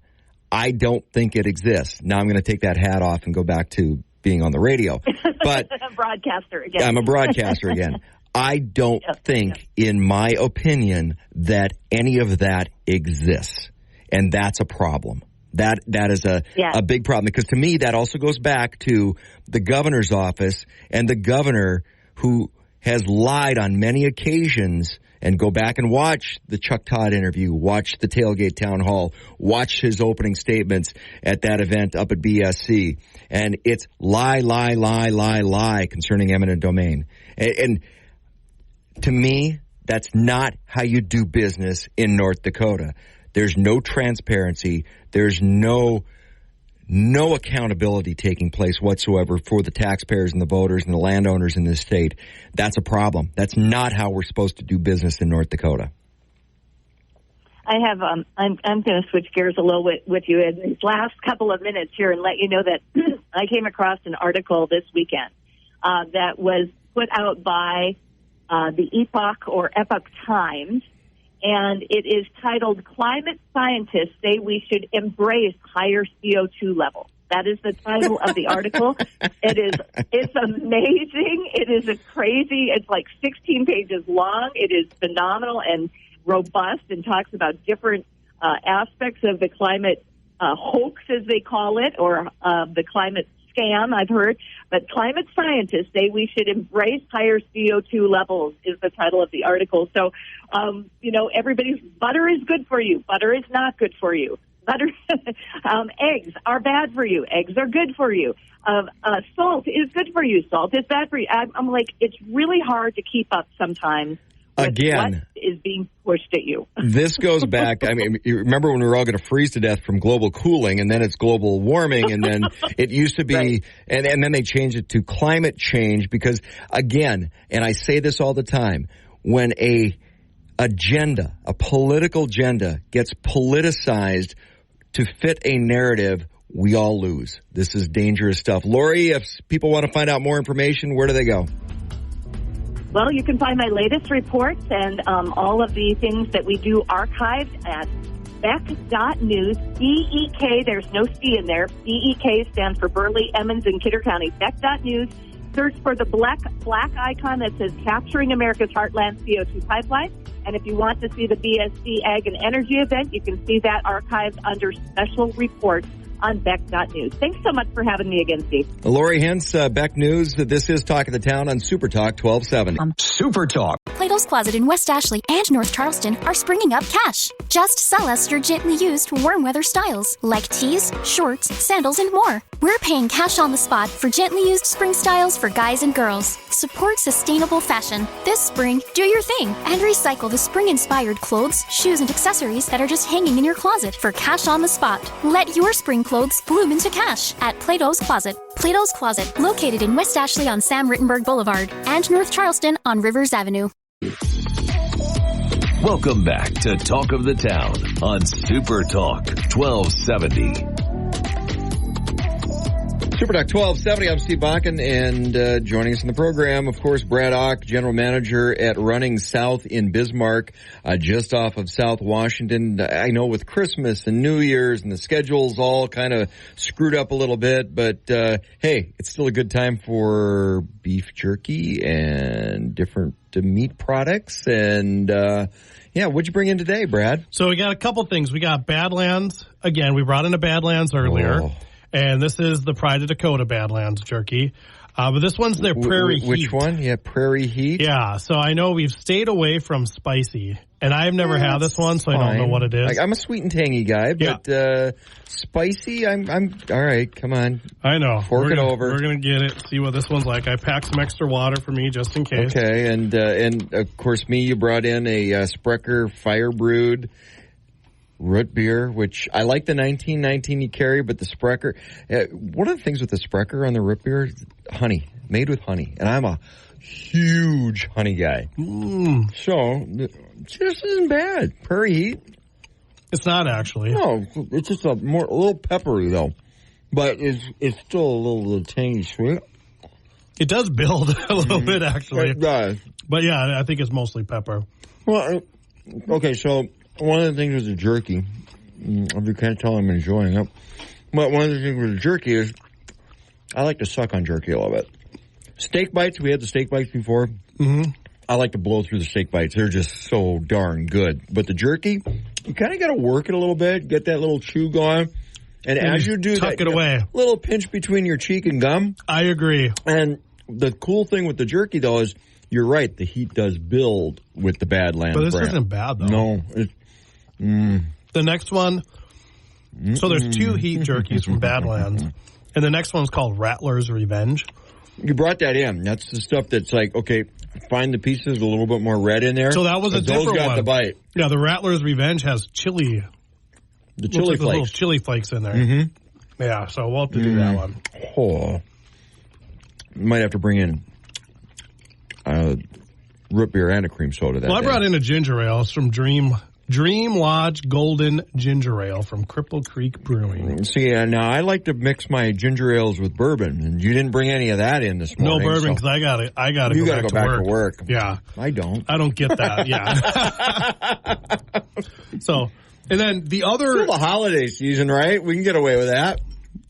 I don't think it exists. Now I'm going to take that hat off and go back to being on the radio. But a broadcaster again. I'm a broadcaster again. I don't think, in my opinion, that any of that exists. And that's a problem. That is a big problem, because to me that also goes back to the governor's office and the governor who has lied on many occasions. And go back and watch the Chuck Todd interview, watch the Tailgate Town Hall, watch his opening statements at that event up at BSC. And it's lie concerning eminent domain. And to me, that's not how you do business in North Dakota. There's no transparency. There's no accountability taking place whatsoever for the taxpayers and the voters and the landowners in this state. That's a problem. That's not how we're supposed to do business in North Dakota. I have. I'm going to switch gears a little with you in these last couple of minutes here and let you know that I came across an article this weekend that was put out by the Epoch Times. And it is titled, "Climate Scientists Say We Should Embrace Higher CO2 Levels." That is the title of the article. It's amazing. It is it's like 16 pages long. It is phenomenal and robust and talks about different aspects of the climate hoax, as they call it, or the climate scam, I've heard. But climate scientists say we should embrace higher CO2 levels is the title of the article. So, everybody's butter is good for you. Butter is not good for you. Butter, eggs are bad for you. Eggs are good for you. Salt is good for you. Salt is bad for you. I'm like, it's really hard to keep up sometimes. Again, what is being pushed at you. This goes back, you remember when we were all going to freeze to death from global cooling, and then it's global warming, and then it used to be, right. and then they changed it to climate change, because, again, and I say this all the time, when a political agenda gets politicized to fit a narrative, we all lose. This is dangerous stuff. Lori, if people want to find out more information, where do they go? Well, you can find my latest reports and all of the things that we do archived at beck.news, BEK, there's no C in there. BEK stands for Burleigh, Emmons, and Kidder County. Beck.news. Search for the black icon that says Capturing America's Heartland CO2 Pipeline. And if you want to see the BSC Ag and Energy event, you can see that archived under Special Reports on Beck.news. Thanks so much for having me again, Steve. Lori Hintz, Beck News. This is Talk of the Town on Super Talk 1270. Super Talk. Plato's Closet in West Ashley and North Charleston are springing up cash. Just sell us your gently used warm weather styles like tees, shorts, sandals, and more. We're paying cash on the spot for gently used spring styles for guys and girls. Support sustainable fashion. This spring, do your thing and recycle the spring-inspired clothes, shoes, and accessories that are just hanging in your closet for cash on the spot. Let your spring clothes bloom into cash at Plato's Closet. Plato's Closet, located in West Ashley on Sam Rittenberg Boulevard and North Charleston on Rivers Avenue. Welcome back to Talk of the Town on Super Talk 1270. Super Talk 1270, I'm Steve Bakken, and joining us in the program, of course, Brad Ock, General Manager at Running South in Bismarck, just off of South Washington. I know with Christmas and New Year's and the schedules all kind of screwed up a little bit, but hey, it's still a good time for beef jerky and different meat products. And yeah, what'd you bring in today, Brad? So we got a couple things. We got Badlands. Again, we brought in a Badlands earlier. Oh. And this is the Pride of Dakota Badlands jerky. But this one's their Prairie Heat. Which one? Yeah, Prairie Heat? Yeah, so I know we've stayed away from spicy. And I've never had this one, so fine. I don't know what it is. I'm a sweet and tangy guy, but spicy, I'm all right, come on. I know. Fork it over. We're going to get it, see what this one's like. I packed some extra water for me just in case. Okay, and of course, you brought in a Sprecher Fire Brewed root beer, which I like the 1919 you carry, but the Sprecher, one of the things with the Sprecher on the root beer is honey, made with honey. And I'm a huge honey guy. So, it just isn't bad. Prairie Heat. It's not actually. No, it's just a little peppery, though. But it's still a little tangy sweet. It does build a little bit, actually. It does. But yeah, I think it's mostly pepper. Well, okay, so one of the things with the jerky, if you can't tell, I'm enjoying it. But one of the things with the jerky is I like to suck on jerky a little bit. Steak bites, we had the steak bites before. Mm-hmm. I like to blow through the steak bites. They're just so darn good. But the jerky, you kind of got to work it a little bit, get that little chew going. And as you do tuck that, it away. Little pinch between your cheek and gum. I agree. And the cool thing with the jerky, though, is you're right. The heat does build with the Badlands brand. But this brand. isn't bad, though. No. The next one, so there's 2 heat jerkies from Badlands. And the next one's called Rattler's Revenge. You brought that in. That's the stuff that's like, okay, find the pieces a little bit more red in there. So that was a different one. Those got the bite. Yeah, the Rattler's Revenge has chili. The chili like flakes. Little chili flakes in there. Mm-hmm. Yeah, so we'll have to do that one. Oh. Might have to bring in root beer and a cream soda. I brought in a ginger ale. It's from Dream Lodge Golden Ginger Ale from Cripple Creek Brewing. See, now I like to mix my ginger ales with bourbon, and you didn't bring any of that in this morning. No bourbon because I gotta you go gotta back go back to to work. Yeah, I don't get that. Yeah. So, and then the other. It's still the holiday season, right? We can get away with that.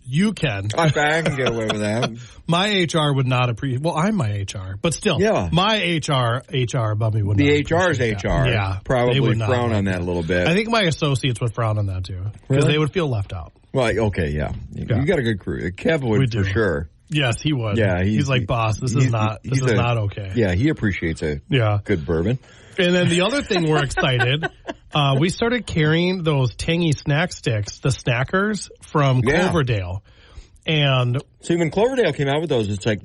You can. I can get away with that. My HR would not appreciate. Well, I'm my HR, but still, yeah. My HR above me would. The not HR's HR, that. Yeah, probably frown on that a little bit. I think my associates would frown on that too because they would feel left out. Well, okay, yeah. You got a good crew. Kev would for sure. Yes, he would. Yeah, he's like, boss, this is not okay. Yeah, he appreciates a good bourbon. And then the other thing we're excited, we started carrying those tangy snack sticks, the Snackers from Cloverdale. And see, when Cloverdale came out with those, it's like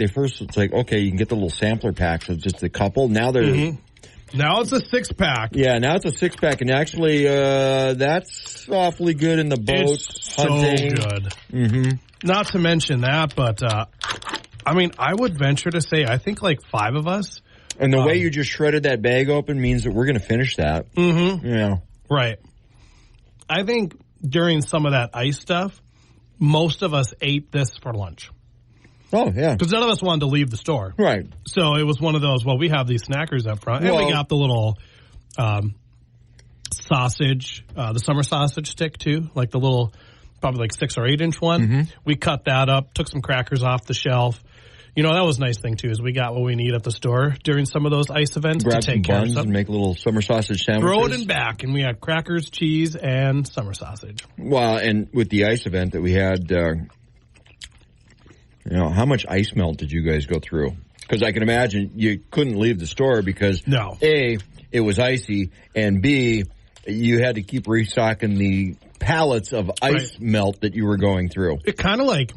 okay, you can get the little sampler packs of just a couple. Now they're now it's a 6-pack. Yeah, now it's a 6-pack, and actually, that's awfully good in the boat hunting. So good. Mm-hmm. Not to mention that, but I mean, I would venture to say I think like 5 of us. And the way you just shredded that bag open means that we're going to finish that. Mm-hmm. Yeah, right. I think during some of that ice stuff, most of us ate this for lunch. Oh, yeah. Because none of us wanted to leave the store. Right. So it was one of those, well, we have these Snackers up front. And we got the little sausage, the summer sausage stick, too. Like the little, probably like 6 or 8 inch one. Mm-hmm. We cut that up, took some crackers off the shelf. You know, that was a nice thing, too, is we got what we need at the store during some of those ice events to take care of buns and make little summer sausage sandwiches. Throw it in back, and we had crackers, cheese, and summer sausage. Well, and with the ice event that we had, how much ice melt did you guys go through? Because I can imagine you couldn't leave the store because, A, it was icy, and B, you had to keep restocking the pallets of ice melt that you were going through. It kind of like...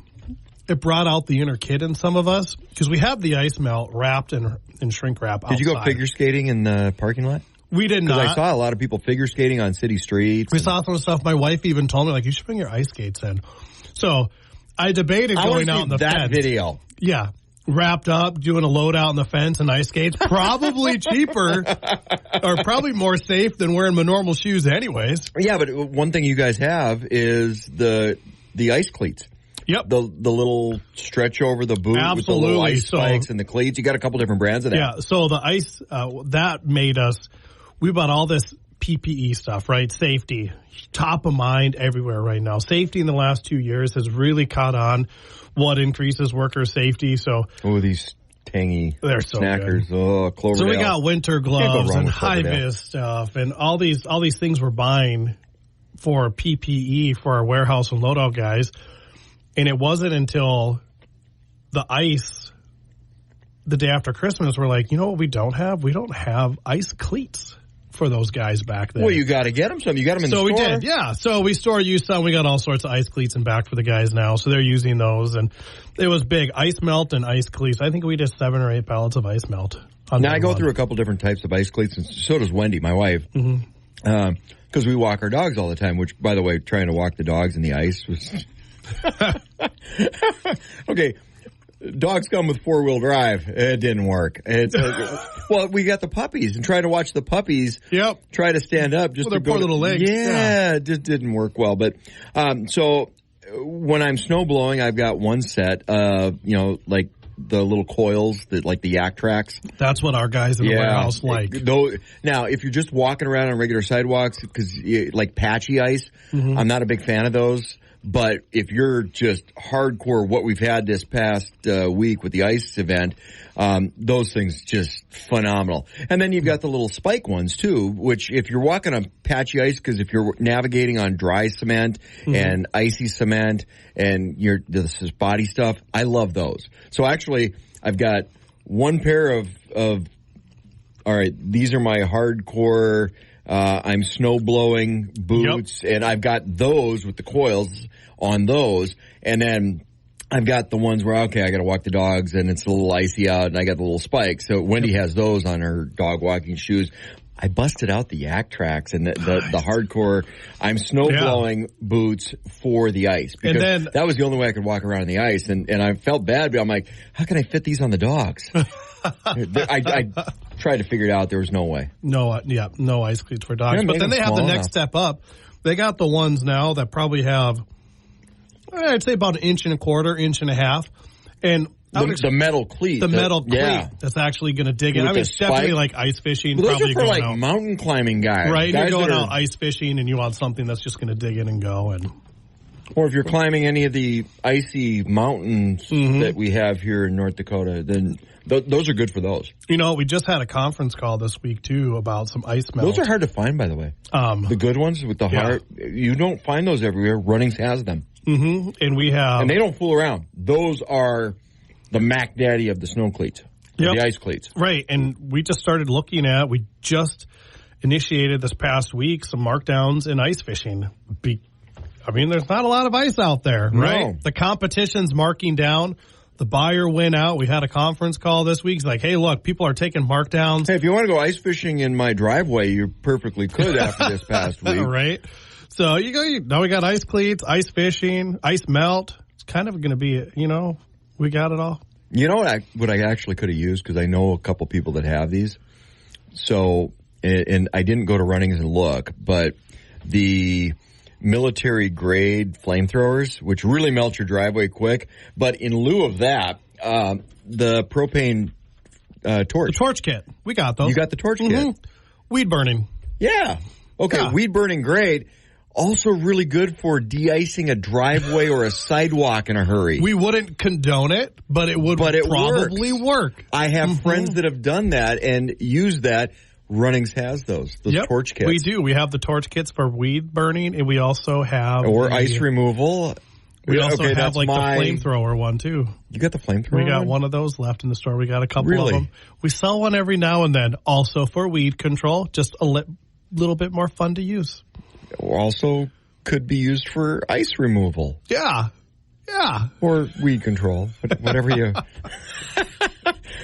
It brought out the inner kid in some of us because we have the ice melt wrapped in shrink wrap outside. Did you go figure skating in the parking lot? We did not. Because I saw a lot of people figure skating on city streets. We saw some stuff. My wife even told me, like, you should bring your ice skates in. So I debated going out on the fence. That video. Yeah. Wrapped up, doing a load out on the fence and ice skates. Probably cheaper or probably more safe than wearing my normal shoes anyways. Yeah, but one thing you guys have is the ice cleats. Yep. The little stretch over the boot with the little ice spikes and the cleats. You got a couple different brands of that. Yeah, so the ice, that made us, we bought all this PPE stuff, right? Safety, top of mind everywhere right now. Safety in the last 2 years has really caught on what increases worker safety. So these tangy they're so Snackers. Good. Oh, Cloverdale. So we got winter gloves and high-vis stuff and all these things we're buying for PPE for our warehouse and loadout guys. And it wasn't until the ice, the day after Christmas, we're like, you know what we don't have? We don't have ice cleats for those guys back there. Well, you got to get them some. You got them in the store. So we did, yeah. So we used some. We got all sorts of ice cleats in back for the guys now. So they're using those. And it was big. Ice melt and ice cleats. I think we did 7 or 8 pallets of ice melt. Now, I go through a couple different types of ice cleats, and so does Wendy, my wife. Because we walk our dogs all the time, which, by the way, trying to walk the dogs in the ice was... Okay, dogs come with 4-wheel drive. It didn't work. Well, we got the puppies and tried to watch the puppies. Yep. Try to stand up just to go poor little legs. Yeah, it just didn't work well. But so when I'm snow blowing, I've got one set of like the little coils that like the yak tracks. That's what our guys in the warehouse like. Now, if you're just walking around on regular sidewalks, because like patchy ice, I'm not a big fan of those. But if you're just hardcore, what we've had this past week with the ice event, those things just phenomenal. And then you've got the little spike ones too, which if you're walking on patchy ice, because if you're navigating on dry cement and icy cement and this is body stuff, I love those. So actually, I've got one pair of all right, these are my hardcore I'm snow blowing boots, and I've got those with the coils on those, and then I've got the ones where, okay, I got to walk the dogs, and it's a little icy out, and I got the little spikes. So Wendy has those on her dog walking shoes. I busted out the yak tracks and the hardcore I'm snow blowing boots for the ice, because then, that was the only way I could walk around on the ice, and I felt bad, but I'm like, how can I fit these on the dogs? I tried to figure it out. There was no way. No ice cleats for dogs. But then they have the next step up. They got the ones now that probably have, I'd say about 1.25 inches, 1.5 inches. And the metal cleat. The metal cleat that's actually going to dig in. I mean, it's definitely like ice fishing. Well, those probably are for like out. Mountain climbing guys. Right, you're going out ice fishing and you want something that's just going to dig in and go. Or if you're climbing any of the icy mountains that we have here in North Dakota, then those are good for those. We just had a conference call this week, too, about some ice melt. Those are hard to find, by the way. The good ones with the heart, you don't find those everywhere. Runnings has them. Mm-hmm. And they don't fool around. Those are the Mac Daddy of the snow cleats, the ice cleats. Right, and we just started looking at, we just initiated this past week some markdowns in ice fishing. There's not a lot of ice out there, right? No. The competition's marking down. The buyer went out. We had a conference call this week. It's like, hey, look, people are taking markdowns. Hey, if you want to go ice fishing in my driveway, you perfectly could after this past week. Right. So now we got ice cleats, ice fishing, ice melt. It's kind of going to be, we got it all. You know what I actually could have used, because I know a couple people that have these. So, and I didn't go to Runnings and look, but the military grade flamethrowers, which really melt your driveway quick. But in lieu of that, the propane torch. The torch kit. We got those. You got the torch kit. Weed burning. Yeah. Okay, weed burning grade. Also really good for de-icing a driveway or a sidewalk in a hurry. We wouldn't condone it, but it would probably work. I have friends that have done that and used that. Runnings has those torch kits. We do. We have the torch kits for weed burning, and we also have ice removal. We also have the flamethrower one too. You got the flamethrower? We got one of those left in the store. We got a couple of them. We sell one every now and then, also for weed control, just a little bit more fun to use. Also could be used for ice removal. Yeah. Or weed control, whatever you...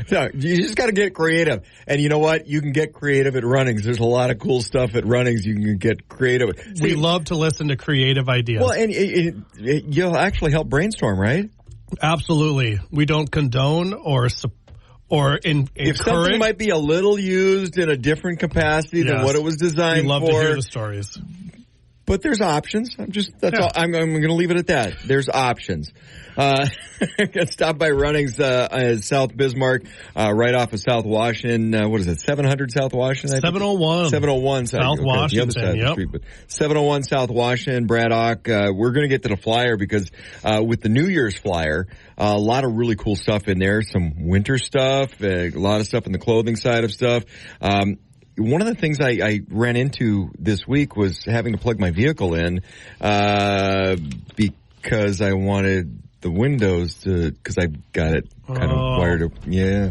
No, you just got to get creative. And you know what? You can get creative at Runnings. There's a lot of cool stuff at Runnings you can get creative. We love to listen to creative ideas. Well, and you'll actually help brainstorm, right? Absolutely. We don't condone or encourage. If something might be a little used in a different capacity than what it was designed for. We love to hear the stories. But there's options. All. I'm going to leave it at that. There's options. Stop by Runnings, South Bismarck, right off of South Washington. What is it? 700 South Washington? 701. 701 South Washington. The other side of the street, but 701 South Washington, Braddock. We're going to get to the flyer because, with the New Year's flyer, a lot of really cool stuff in there. Some winter stuff, a lot of stuff in the clothing side of stuff. One of the things I ran into this week was having to plug my vehicle in because I wanted the windows because I got it kind of wired up. Yeah.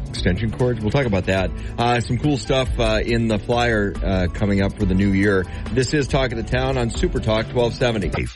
Extension cords. We'll talk about that. Some cool stuff in the flyer coming up for the new year. This is Talk of the Town on Super Talk 1270.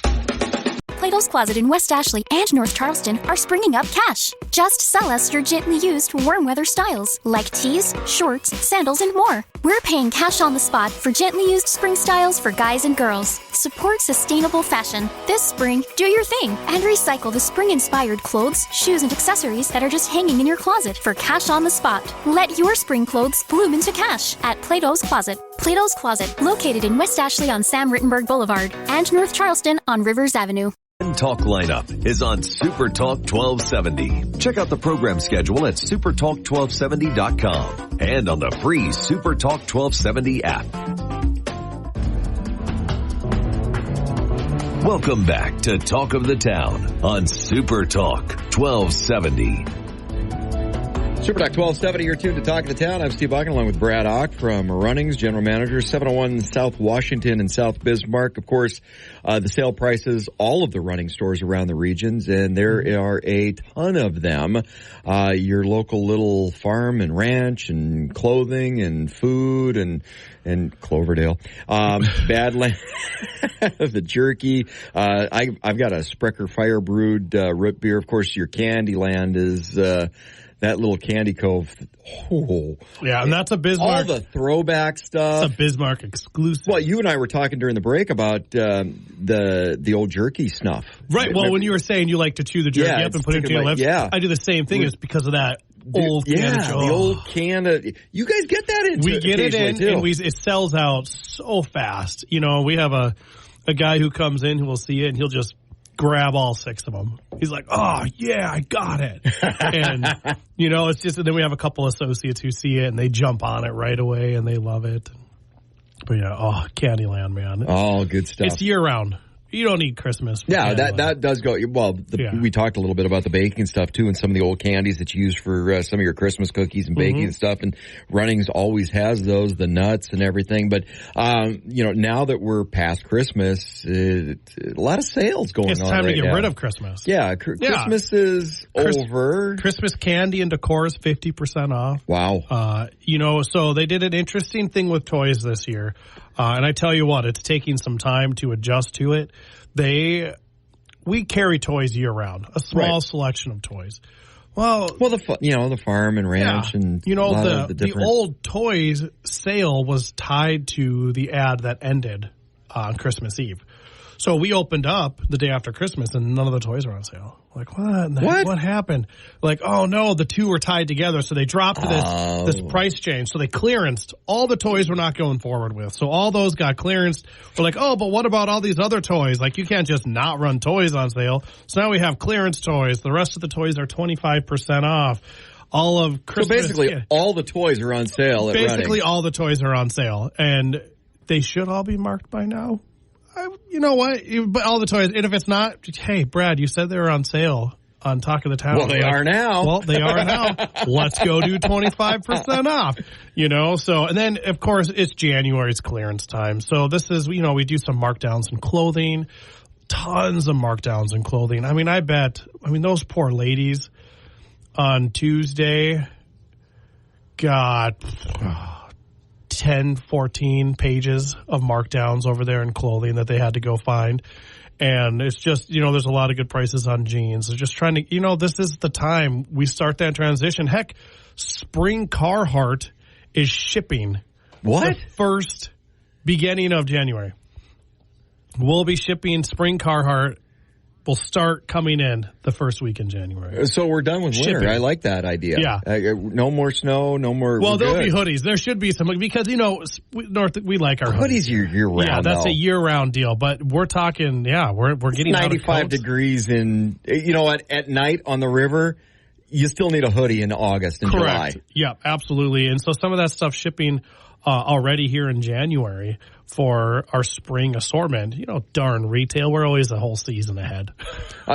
Play Plato's Closet in West Ashley and North Charleston are springing up cash. Just sell us your gently used warm weather styles like tees, shorts, sandals, and more. We're paying cash on the spot for gently used spring styles for guys and girls. Support sustainable fashion. This spring, do your thing and recycle the spring-inspired clothes, shoes, and accessories that are just hanging in your closet for cash on the spot. Let your spring clothes bloom into cash at Plato's Closet. Plato's Closet, located in West Ashley on Sam Rittenberg Boulevard and North Charleston on Rivers Avenue. Talk lineup is on Super Talk 1270. Check out the program schedule at supertalk1270.com and on the free Super Talk 1270 app. Welcome back to Talk of the Town on Super Talk 1270. Super Talk 1270, you're tuned to Talk of the Town. I'm Steve Bucken along with Brad Ock from Runnings, General Manager, 701 South Washington and South Bismarck. Of course, the sale prices, all of the running stores around the regions, and there are a ton of them. Your local little farm and ranch and clothing and food and Cloverdale, Badland, the jerky. I've got a Sprecher Fire Brewed root beer. Of course, your Candyland is that little Candy Cove. Oh. Yeah, and that's a Bismarck. All the throwback stuff. It's a Bismarck exclusive. Well, you and I were talking during the break about the old jerky snuff. Right. Well, when you were saying you like to chew the jerky up and put it into your lips, I do the same thing. It's because of that old can. Yeah, the old can of. You guys get that in? We get it in, too. And it sells out so fast. You know, we have a guy who comes in who will see it, and he'll just grab all 6 of them. He's like, oh, yeah, I got it. And, you know, it's just, and then we have a couple associates who see it and they jump on it right away and they love it. But yeah, Candyland, man. Oh, good stuff. It's year round. You don't need Christmas. Yeah, that does go. Well, we talked a little bit about the baking stuff too, and some of the old candies that you use for some of your Christmas cookies and baking and stuff. And Runnings always has those, the nuts and everything. But you know, now that we're past Christmas, a lot of sales going on. It's time to get rid of Christmas. Yeah, Christmas is over. Christmas candy and decor is 50% off. Wow. You know, so they did an interesting thing with toys this year. And I tell you what, it's taking some time to adjust to it. We carry toys year round, a small selection of toys. Well, the farm and ranch and the old toys sale was tied to the ad that ended on Christmas Eve. So we opened up the day after Christmas and none of the toys were on sale. Like, what happened? Like, oh no, the two were tied together. So they dropped this price change. So they clearanced all the toys we're not going forward with. So all those got clearanced. We're like, oh, but what about all these other toys? Like, you can't just not run toys on sale. So now we have clearance toys. The rest of the toys are 25% off. All of Christmas. So basically, all the toys are on sale. Basically, all the toys are on sale. And they should all be marked by now. You know what? But all the toys, and if it's not, hey, Brad, you said they were on sale on Talk of the Town. Well, they are now. Well, they are now. Let's go do 25% off. You know, so, and then, of course, it's January's clearance time. So this is, you know, we do some markdowns in clothing, tons of markdowns in clothing. I mean, those poor ladies on Tuesday got 10, 14 pages of markdowns over there in clothing that they had to go find. And it's just, you know, there's a lot of good prices on jeans. They're just trying to, you know, this is the time we start that transition. Heck, spring Carhartt is shipping. What? The first beginning of January. We'll be shipping spring Carhartt. Will start coming in the first week in January. So we're done with winter. I like that idea. Yeah. No more snow, no more. Well, there'll be hoodies. There should be some, because, you know, North, we like our hoodies. Hoodies year round. Yeah, that's a year round deal. But we're talking, we're getting 95 degrees in, you know, at night on the river. You still need a hoodie in August and Correct. July. Yeah, absolutely. And so some of that stuff shipping already here in January for our spring assortment. You know, darn retail, we're always a whole season ahead.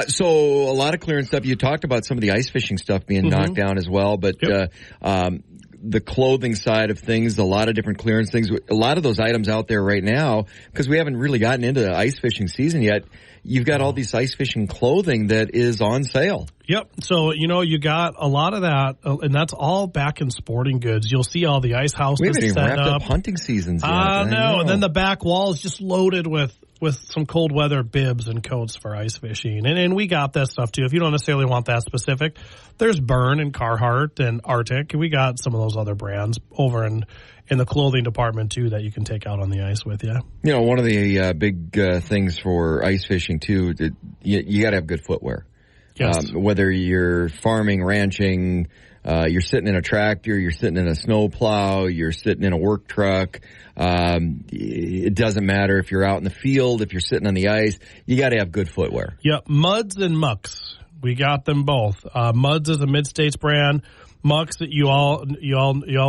So a lot of clearance stuff. You talked about some of the ice fishing stuff being knocked down as well, but the clothing side of things, a lot of different clearance things, a lot of those items out there right now, because we haven't really gotten into the ice fishing season yet. You've got all these ice fishing clothing that is on sale. Yep. So, you know, you got a lot of that, and that's all back in sporting goods. You'll see all the ice houses we haven't even set wrapped up hunting seasons yet. I know. And then the back wall is just loaded with with some cold weather bibs and coats for ice fishing. And we got that stuff too. If you don't necessarily want that specific, there's Burn and Carhartt and Arctic. We got some of those other brands over in the clothing department too that you can take out on the ice with you. You know, one of the big things for ice fishing too, you got to have good footwear. Yes. Whether you're farming, ranching, you're sitting in a tractor, you're sitting in a snow plow, you're sitting in a work truck. It doesn't matter if you're out in the field, if you're sitting on the ice, you got to have good footwear. Yep. Muds and Mucks. We got them both. Muds is a Mid-States brand. Mucks, that you all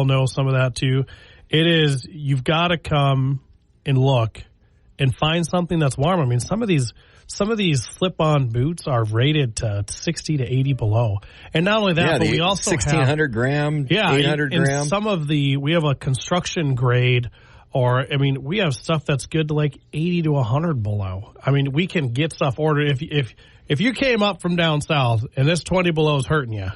know some of that too. It is, you've got to come and look and find something that's warm. I mean, some of these slip-on boots are rated to 60 to 80 below. And not only that, but we also 1,600 gram, 800 gram. And some of we have a construction grade, we have stuff that's good to like 80 to 100 below. I mean, we can get stuff ordered. If you came up from down south and this 20 below is hurting you,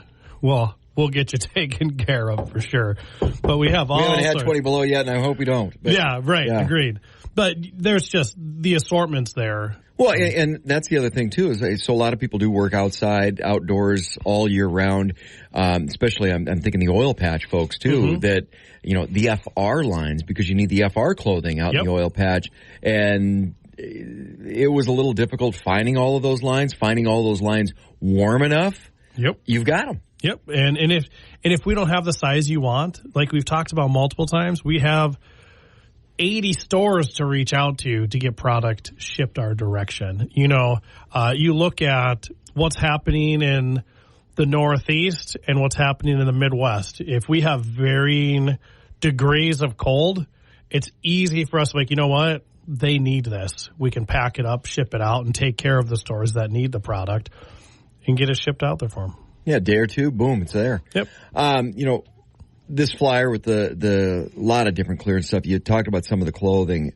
well, we'll get you taken care of for sure. But we haven't had 20 below yet, and I hope we don't. But, agreed. But there's just the assortments there. Well, and that's the other thing, too, is so a lot of people do work outside, outdoors, all year round, especially I'm thinking the oil patch folks, too, that, you know, the FR lines, because you need the FR clothing out in the oil patch, and it was a little difficult finding all those lines warm enough. Yep. You've got them. Yep. And if we don't have the size you want, like we've talked about multiple times, we have 80 stores to reach out to get product shipped our direction. You know, you look at what's happening in the Northeast and what's happening in the Midwest. If we have varying degrees of cold, it's easy for us to you know what? They need this. We can pack it up, ship it out, and take care of the stores that need the product and get it shipped out there for them. Yeah, a day or two, boom, it's there. Yep. You know, this flyer with the lot of different clearance stuff, you talked about some of the clothing.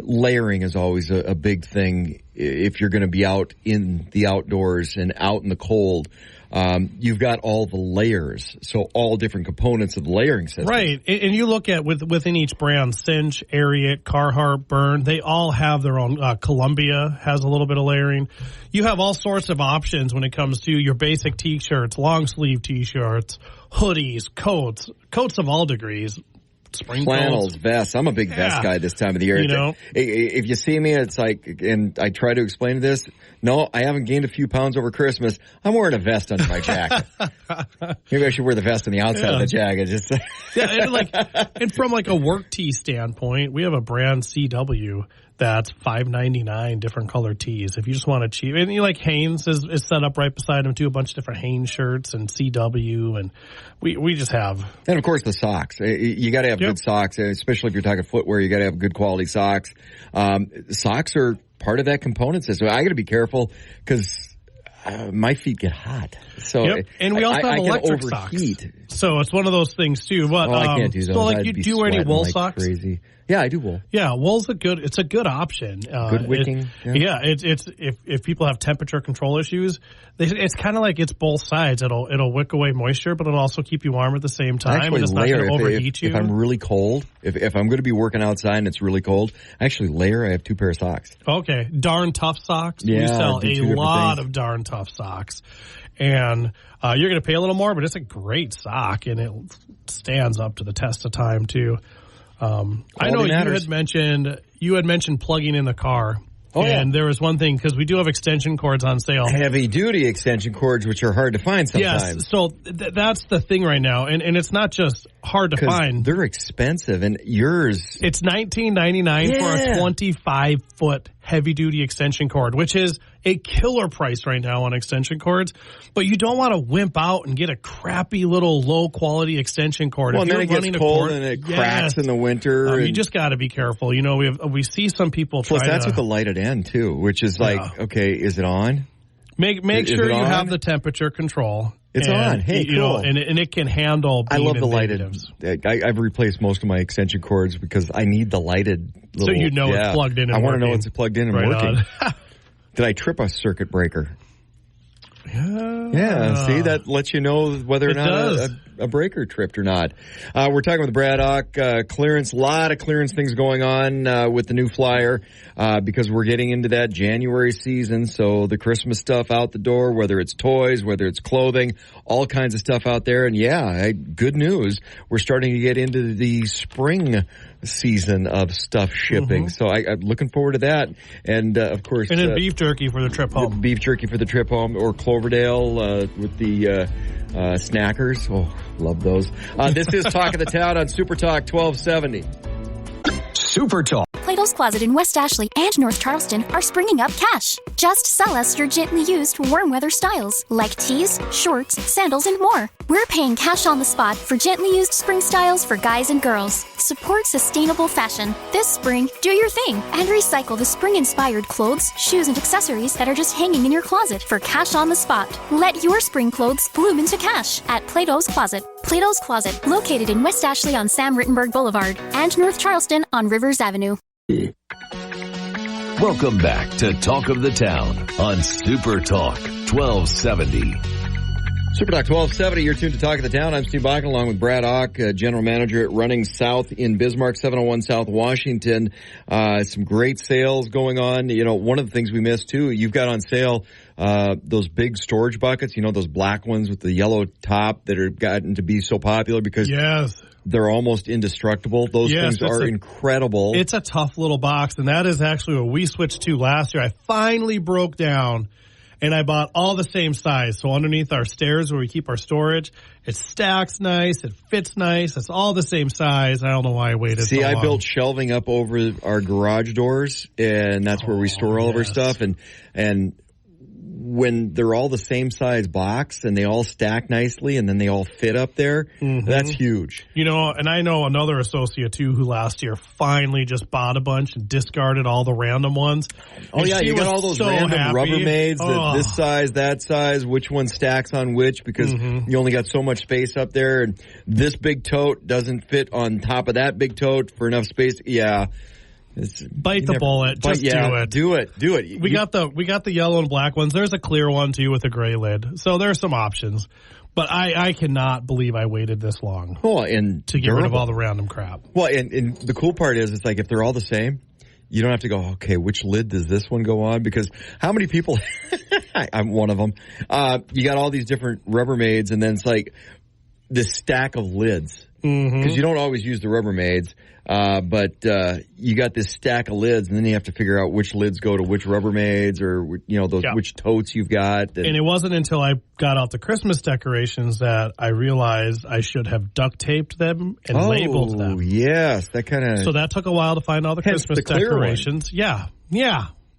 Layering is always a big thing if you're going to be out in the outdoors and out in the cold. You've got all the layers, so all different components of the layering system. Right, and you look at within each brand, Cinch, Ariat, Carhartt, Burn, they all have their own. Columbia has a little bit of layering. You have all sorts of options when it comes to your basic T-shirts, long sleeve T-shirts, hoodies, coats of all degrees. Spring flannels, vests. I'm a big vest guy this time of the year. You know, if you see me, it's like, and I try to explain this. No, I haven't gained a few pounds over Christmas. I'm wearing a vest under my jacket. Maybe I should wear the vest on the outside of the jacket. Just and from like a work tee standpoint, we have a brand CW that's $5.99, different color tees. If you just want to cheap, and you like Hanes is set up right beside them too, a bunch of different Hanes shirts and CW, and we just have. And of course the socks. You got to have good socks, especially if you're talking footwear. You got to have good quality socks. Socks are part of that component system. I got to be careful because my feet get hot. So and we also have electric socks. So it's one of those things too. But I can't do those. So like, you do wear any wool socks? Crazy. Yeah, I do wool. Yeah, wool's a good option. Good wicking. It's if people have temperature control issues, it's kind of like it's both sides. It'll wick away moisture, but it'll also keep you warm at the same time. And it's not going to overheat you. If I'm really cold, if I'm going to be working outside and it's really cold, I actually layer. I have 2 pairs of socks. Okay, Darn Tough socks. Yeah, we sell a lot of Darn Tough socks. And you're going to pay a little more, but it's a great sock, and it stands up to the test of time too. I know you had mentioned plugging in the car. And there was one thing, because we do have extension cords on sale. Heavy-duty extension cords, which are hard to find sometimes. Yes, so that's the thing right now. And it's not just hard to find. They're expensive, and yours... It's $19.99 for a 25-foot heavy-duty extension cord, which is a killer price right now on extension cords. But you don't want to wimp out and get a crappy little low-quality extension cord. Well, and then it gets cold and it cracks in the winter. You just got to be careful. You know, we see some people try that's with the lighted end, too, which is like, okay, is it on? Make sure you have the temperature control. It's on. Hey, cool. You know, and it can handle. I love the lighted. I've replaced most of my extension cords because I need the lighted. So you know it's plugged in. And I want to know it's plugged in and working. On. Did I trip a circuit breaker? Yeah, see, that lets you know whether or not a breaker tripped or not. We're talking with Braddock. Clearance, a lot of clearance things going on with the new flyer because we're getting into that January season. So the Christmas stuff out the door, whether it's toys, whether it's clothing, all kinds of stuff out there. And good news. We're starting to get into the spring season of stuff shipping. So I'm looking forward to that. And, of course... And then beef jerky for the trip home. Beef jerky for the trip home, or Cloverdale with the snackers. Oh, love those. This is Talk of the Town on Super Talk 1270. Super Talk. Plato's Closet in West Ashley and North Charleston are springing up cash. Just sell us your gently used warm weather styles like tees, shorts, sandals, and more. We're paying cash on the spot for gently used spring styles for guys and girls. Support sustainable fashion. This spring, do your thing and recycle the spring-inspired clothes, shoes, and accessories that are just hanging in your closet for cash on the spot. Let your spring clothes bloom into cash at Plato's Closet. Plato's Closet, located in West Ashley on Sam Rittenberg Boulevard and North Charleston on Rivers Avenue. Welcome back to Talk of the Town on Super Talk 1270. Super Talk 1270, you're tuned to Talk of the Town. I'm Steve Bachman along with Brad Ock, General Manager at Running South in Bismarck, 701 South Washington. Some great sales going on. You know, one of the things we missed too, you've got on sale those big storage buckets, you know, those black ones with the yellow top that are gotten to be so popular because they're almost indestructible. Those things are incredible. It's a tough little box, and that is actually what we switched to last year. I finally broke down, and I bought all the same size. So underneath our stairs where we keep our storage, it stacks nice, it fits nice, it's all the same size. I don't know why I waited so long. See, I built shelving up over our garage doors, and that's where we store all of our stuff. And when they're all the same size box and they all stack nicely and then they all fit up there, that's huge. You know, and I know another associate too who last year finally just bought a bunch and discarded all the random ones. Oh, yeah, you got all those random Rubbermaids, this size, that size, which one stacks on which because you only got so much space up there. And this big tote doesn't fit on top of that big tote for enough space. Yeah. Bite the bullet. Just do it. Do it. We got the yellow and black ones. There's a clear one too with a gray lid. So there's some options. But I cannot believe I waited this long. To get rid of all the random crap. Well, and the cool part is it's like if they're all the same, you don't have to go, okay, which lid does this one go on? Because how many people I'm one of them. You got all these different Rubbermaids and then it's like this stack of lids. Because you don't always use the Rubbermaids. But you got this stack of lids, and then you have to figure out which lids go to which Rubbermaids or, you know, those which totes you've got. And it wasn't until I got out the Christmas decorations that I realized I should have duct taped them and labeled them. Oh, yes. That kind of... So that took a while to find all the Christmas decorations. Yeah.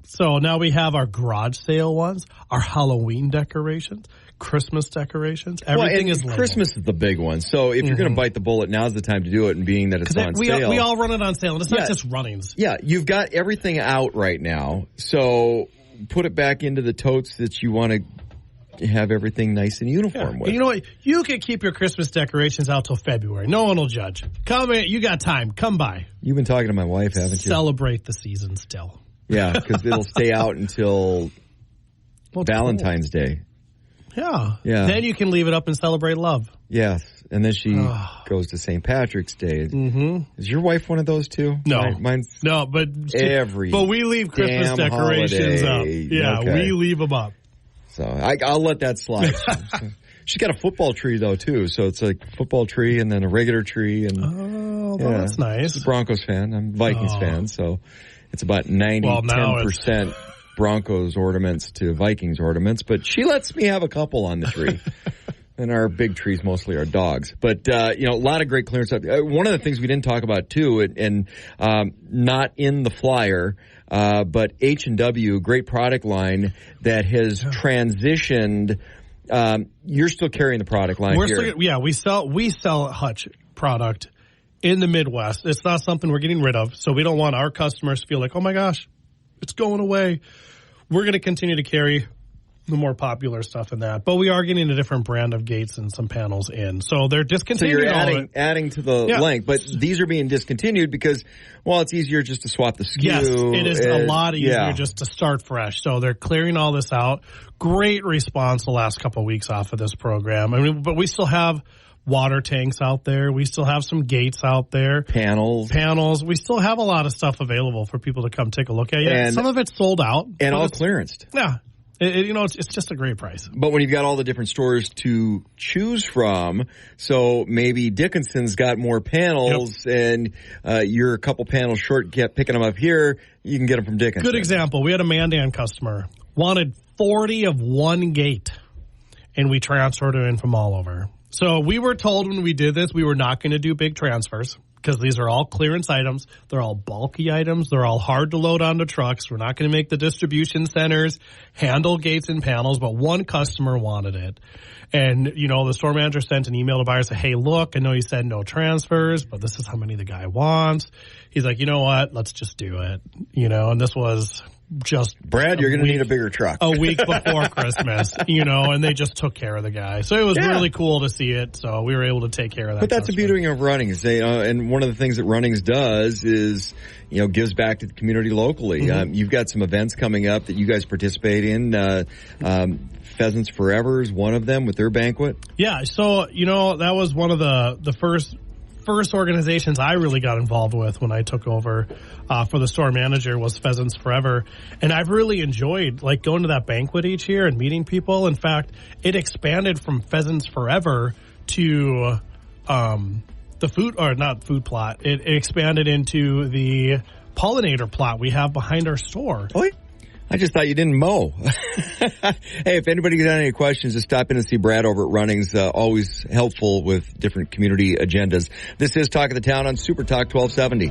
So now we have our garage sale ones, our Halloween decorations, Christmas decorations. Everything is labeled. Christmas is the big one. So if you're going to bite the bullet, now's the time to do it, and being that it's on sale. We all run it on sale, and it's not just runnings. Yeah, you've got everything out right now. So put it back into the totes that you want to have everything nice and uniform with. You know what? You can keep your Christmas decorations out till February. No one will judge. Come in. You got time. Come by. You've been talking to my wife, haven't you? Celebrate the season still. Yeah, because it'll stay out until Valentine's Day. Yeah. Then you can leave it up and celebrate love. Yes. And then she goes to St. Patrick's Day. Is your wife one of those too? No. Mine's but we leave Christmas decorations holiday. up. Yeah, we leave them up. So I'll let that slide. She's got a football tree though too, so it's like a football tree and then a regular tree. And that's nice. She's a Broncos fan. I'm a Vikings fan, so it's about 10% Broncos ornaments to Vikings ornaments, but she lets me have a couple on the tree. And our big trees mostly are dogs. But, a lot of great clearance. One of the things we didn't talk about, too, and not in the flyer, but H&W, great product line that has transitioned. You're still carrying the product line here. We sell Hutch product in the Midwest. It's not something we're getting rid of, so we don't want our customers to feel like, oh, my gosh, it's going away. We're going to continue to carry the more popular stuff in that. But we are getting a different brand of gates and some panels in. So they're discontinuing. So you're adding to the length, but these are being discontinued because, well, it's easier just to swap the SKU. Yes, it is a lot easier just to start fresh. So they're clearing all this out. Great response the last couple of weeks off of this program. I mean, but we still have water tanks out there. We still have some gates out there. Panels. We still have a lot of stuff available for people to come take a look at. Yeah, some of it's sold out. And all clearanced. Yeah. It's just a great price. But when you've got all the different stores to choose from, so maybe Dickinson's got more panels and you're a couple panels short, picking them up here, you can get them from Dickinson. Good example. We had a Mandan customer, wanted 40 of one gate, and we transferred it in from all over. So we were told when we did this, we were not going to do big transfers because these are all clearance items. They're all bulky items. They're all hard to load onto trucks. We're not going to make the distribution centers handle gates and panels, but one customer wanted it. And, the store manager sent an email to buyers and said, hey, look, I know you said no transfers, but this is how many the guy wants. He's like, you know what? Let's just do it. And this was just Brad, you're going to need a bigger truck. A week before Christmas, and they just took care of the guy. So it was really cool to see it. So we were able to take care of that. But that's the beauty of Runnings. And one of the things that Runnings does is, gives back to the community locally. Mm-hmm. You've got some events coming up that you guys participate in. Pheasants Forever is one of them with their banquet. Yeah. So, that was one of the first organizations I really got involved with when I took over for the store manager was Pheasants Forever. And I've really enjoyed going to that banquet each year and meeting people. In fact, it expanded from Pheasants Forever to the food, or not food plot. It expanded into the pollinator plot we have behind our store. Oh, I just thought you didn't mow. Hey, if anybody's got any questions, just stop in and see Brad over at Runnings. Always helpful with different community agendas. This is Talk of the Town on Super Talk 1270.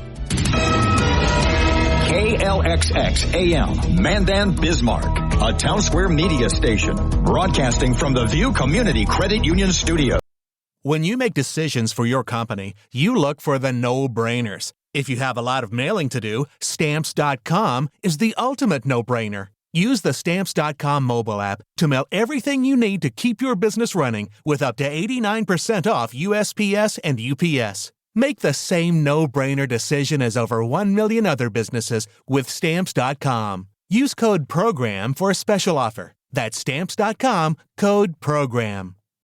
KLXX AM, Mandan, Bismarck, a Town Square media station, broadcasting from the View Community Credit Union Studio. When you make decisions for your company, you look for the no-brainers. If you have a lot of mailing to do, Stamps.com is the ultimate no-brainer. Use the Stamps.com mobile app to mail everything you need to keep your business running with up to 89% off USPS and UPS. Make the same no-brainer decision as over 1 million other businesses with Stamps.com. Use code PROGRAM for a special offer. That's Stamps.com, code PROGRAM.